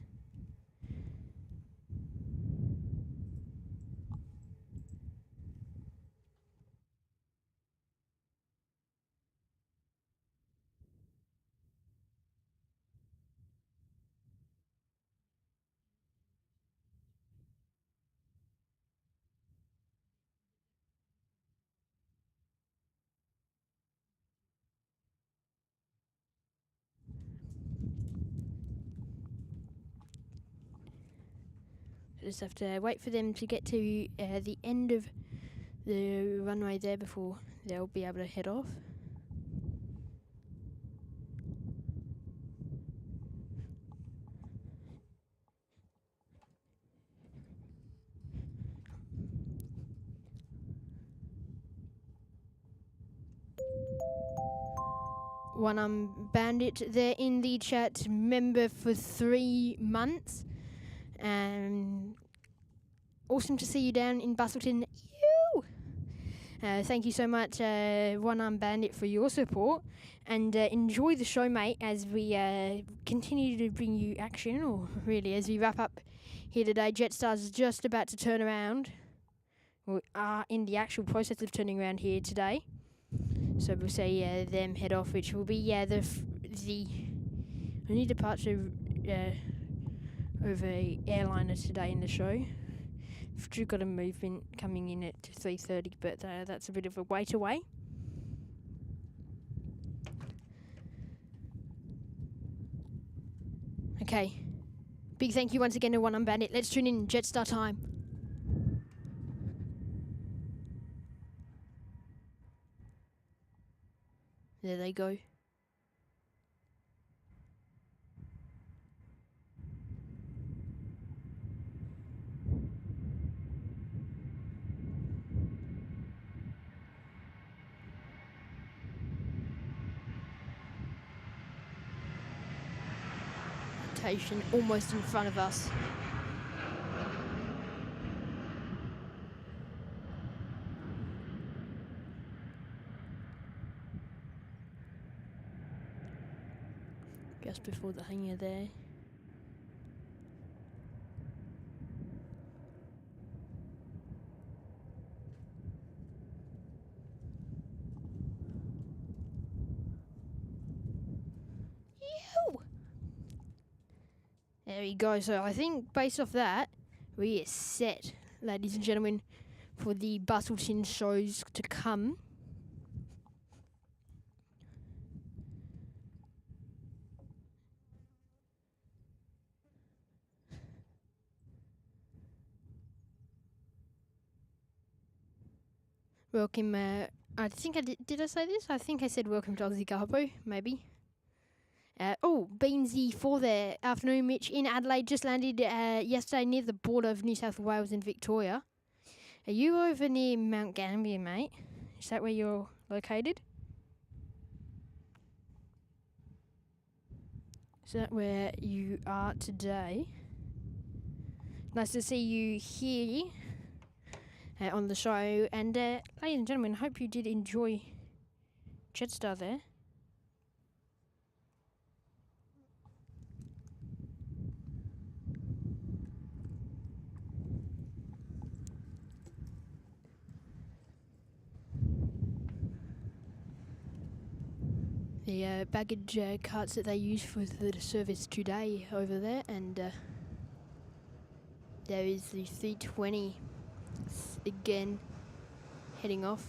Just have to wait for them to get to the end of the runway there before they'll be able to head off. One Bandit there in the chat, member for 3 months. Awesome to see you down in Busselton. Thank you so much, One Bandit, for your support. And enjoy the show, mate, as we continue to bring you action, or really as we wrap up here today. Jetstar's just about to turn around. We are in the actual process of turning around here today. So we'll see them head off, which will be the only departure over a airliner today in the show. We've got a movement coming in at 3:30, but that's a bit of a wait away. Okay. Big thank you once again to One Bandit. Let's tune in. Jetstar time. There they go. Rotation almost in front of us. Just before the hangar there. There we go. So I think based off that, we are set, ladies and gentlemen, for the Busselton shows to come. Welcome, I think I did I say this? I think I said welcome to Aussie Garbo, maybe. Beansy for the afternoon, Mitch in Adelaide, just landed yesterday near the border of New South Wales and Victoria. Are you over near Mount Gambier, mate? Is that where you're located? Is that where you are today? Nice to see you here on the show. And ladies and gentlemen, hope you did enjoy Jetstar there. The baggage carts that they use for the service today over there, and there is the C20 again heading off.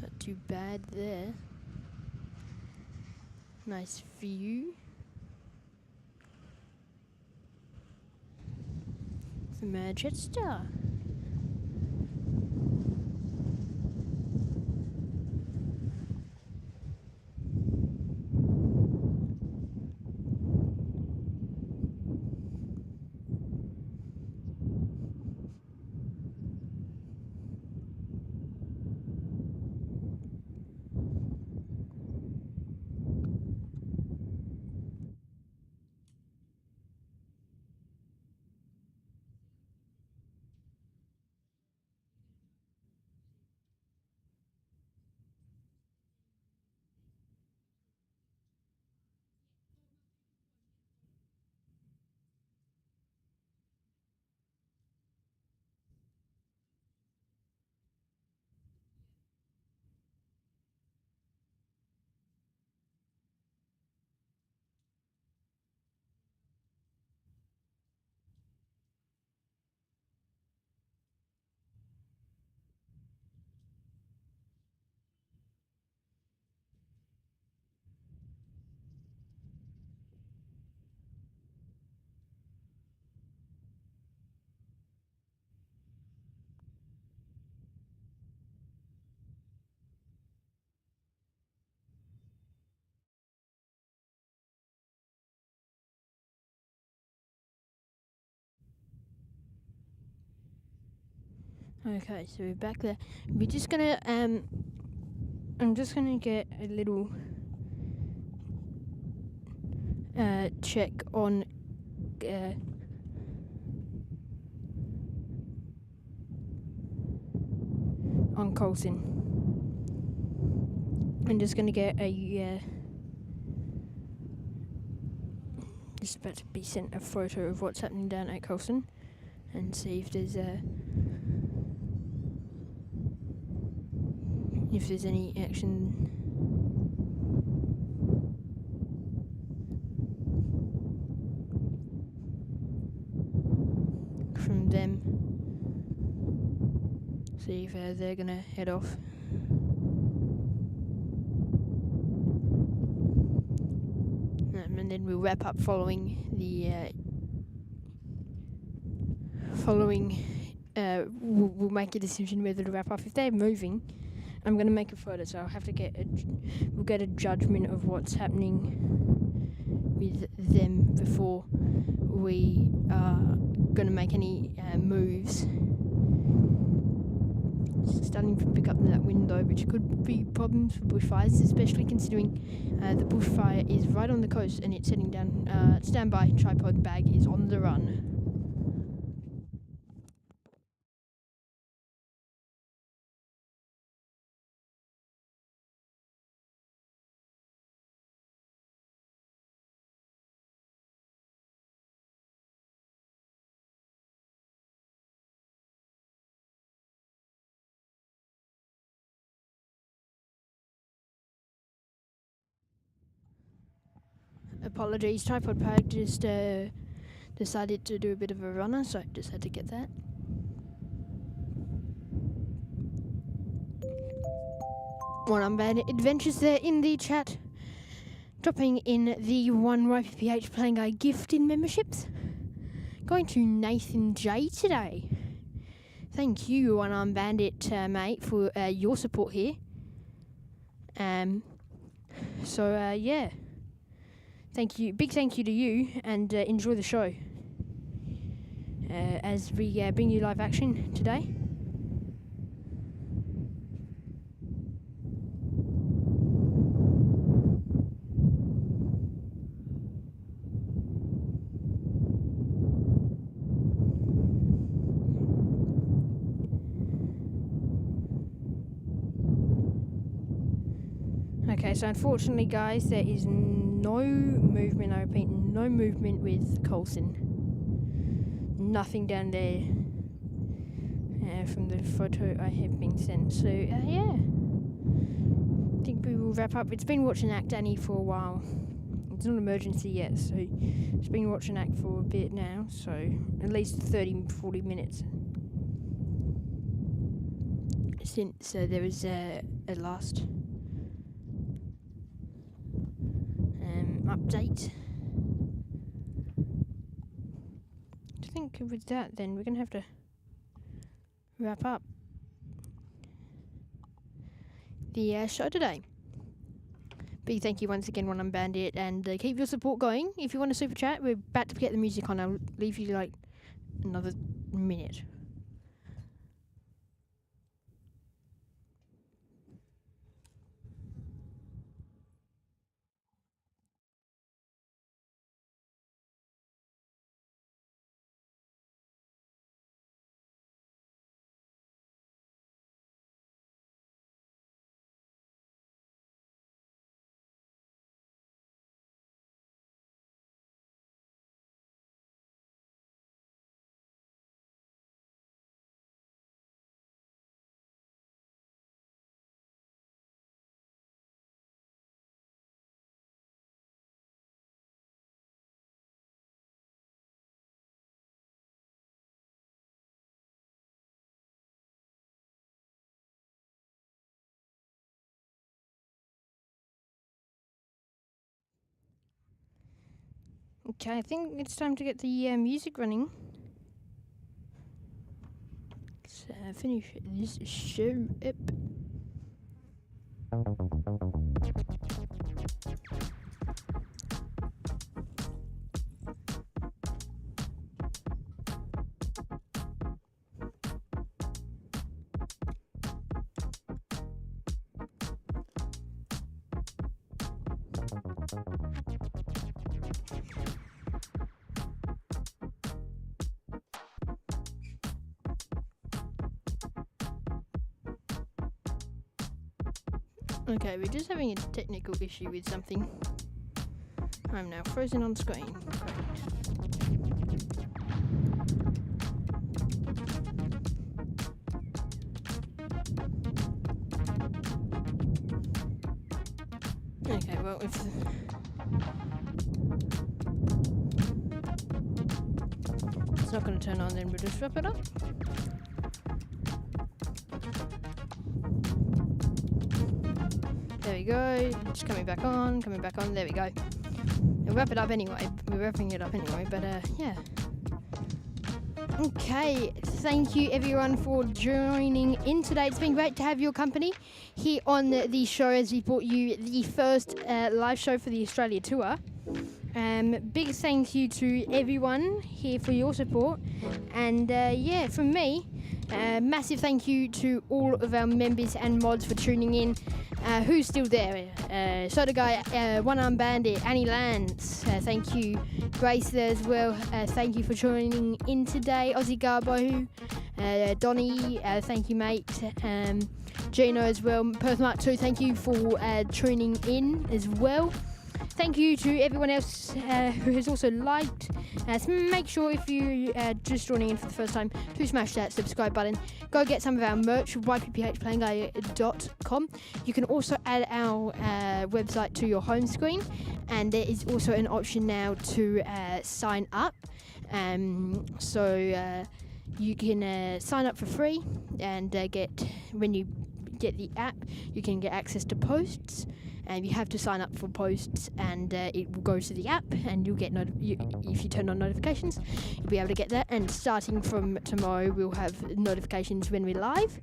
Not too bad there. Nice view from Jetstar. Okay, so we're back there. We're just gonna I'm just gonna get a little check on Coulson. I'm just gonna get a just about to be sent a photo of what's happening down at Coulson, and see if there's any action from them. See if they're gonna head off. And then we'll wrap up following the we'll make a decision whether to wrap up. If they're moving, I'm going to make a photo, so I'll have to we'll get a judgment of what's happening with them before we are going to make any moves. It's starting to pick up that window, which could be problems for bushfires, especially considering the bushfire is right on the coast and it's heading down. Stand by, tripod bag is on the run. Apologies, tripod bag just decided to do a bit of a runner, so I just had to get that. One unbanned adventures there in the chat. Dropping in the one YPPH playing guy gift in memberships. going to Nathan J today. Thank you, One Arm Bandit, mate, for your support here. Yeah. Thank you. Big thank you to you, and enjoy the show as we bring you live action today. Okay, so unfortunately, guys, there is no movement, I repeat, no movement with Coulson. Nothing down there from the photo I have been sent. So, yeah. I think we will wrap up. It's been watching Act Annie for a while. It's not an emergency yet, so it's been watching Act for a bit now. So, at least 30-40 minutes since there was a last update. I think with that, then we're going to have to wrap up the show today. Big thank you once again, One Arm Bandit, and keep your support going. If you want to super chat, we're about to get the music on. I'll leave you like another minute. Okay, I think it's time to get the music running. Let's finish this show up. Okay, we're just having a technical issue with something. I'm now frozen on screen. Great. Okay, well, if it's not going to turn on, then we'll just wrap it up. There we go, just coming back on, there we go. We'll wrap it up anyway, we're wrapping it up anyway, but yeah. Okay, thank you everyone for joining in today. It's been great to have your company here on the show as we brought you the first live show for the Australia tour. Big thank you to everyone here for your support, and yeah, from me, massive thank you to all of our members and mods for tuning in. Who's still there? Soda Guy, One Arm Bandit, Annie Lance, thank you. Grace there as well, thank you for joining in today. Aussie Garbo, Donnie, thank you mate. Gino as well, Perth Mark 2, thank you for tuning in as well. Thank you to everyone else who has also liked. So make sure if you just joining in for the first time to smash that subscribe button. Go get some of our merch, yppphplayingguy.com. You can also add our website to your home screen, and there is also an option now to sign up. So you can sign up for free, and when you get the app, you can get access to posts. You have to sign up for posts, and it will go to the app, and you'll get if you turn on notifications, you'll be able to get that. And starting from tomorrow, we'll have notifications when we're live.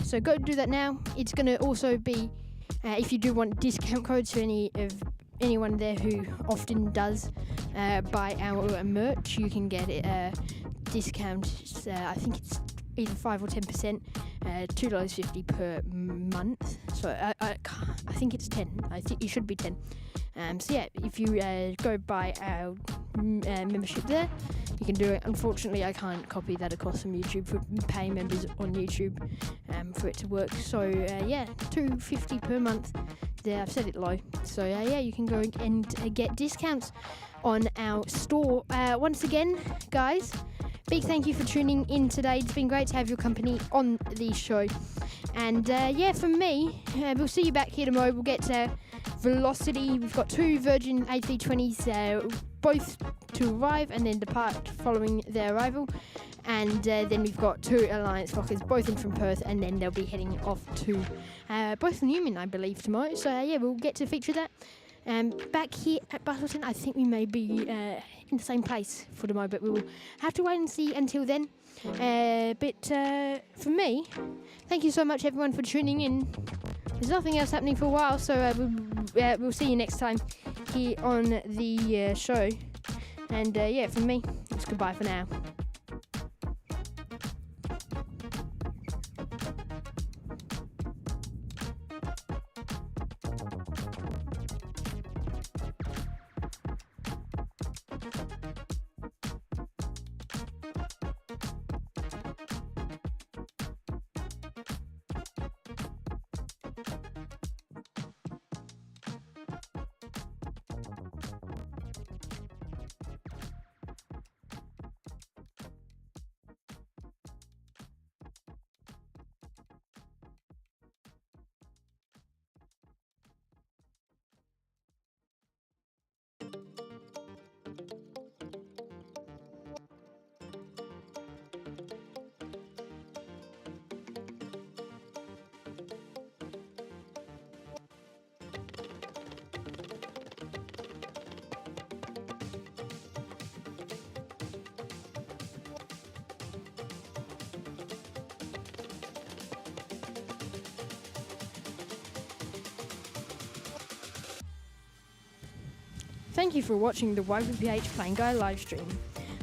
So go do that now. It's going to also be, if you do want discount codes for anyone there who often does buy our merch, you can get it discount. I think it's either 5 or 10%, $2.50 per month. So I think it's 10. I think it should be 10. If you go buy our membership there, you can do it. Unfortunately, I can't copy that across from YouTube for paying members on YouTube for it to work. So $2.50 per month. There, I've set it low. So you can go and get discounts on our store. Once again, guys, big thank you for tuning in today. It's been great to have your company on the show. And from me, we'll see you back here tomorrow. We'll get Velocity. We've got 2 Virgin A320s, both to arrive and then depart following their arrival. And then we've got 2 Alliance Fokkers, both in from Perth, and then they'll be heading off to both Newman, I believe, tomorrow. So we'll get to feature that. Back here at Busselton, I think we may be in the same place for tomorrow, but we'll have to wait and see until then. For me, thank you so much, everyone, for tuning in. There's nothing else happening for a while, so we'll see you next time here on the show. And from me, it's goodbye for now. Thank you for watching the Ypph Plane Guy livestream.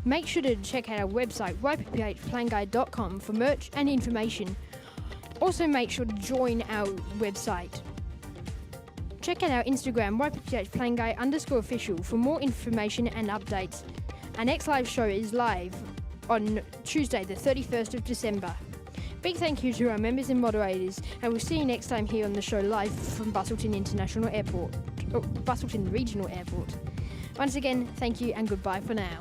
Make sure to check out our website, ypphlaneguy.com, for merch and information. Also make sure to join our website. Check out our Instagram, ypphlaneguy_official, for more information and updates. Our next live show is live on Tuesday, the 31st of December. Big thank you to our members and moderators, and we'll see you next time here on the show live from Busselton Regional Airport. Once again, thank you and goodbye for now.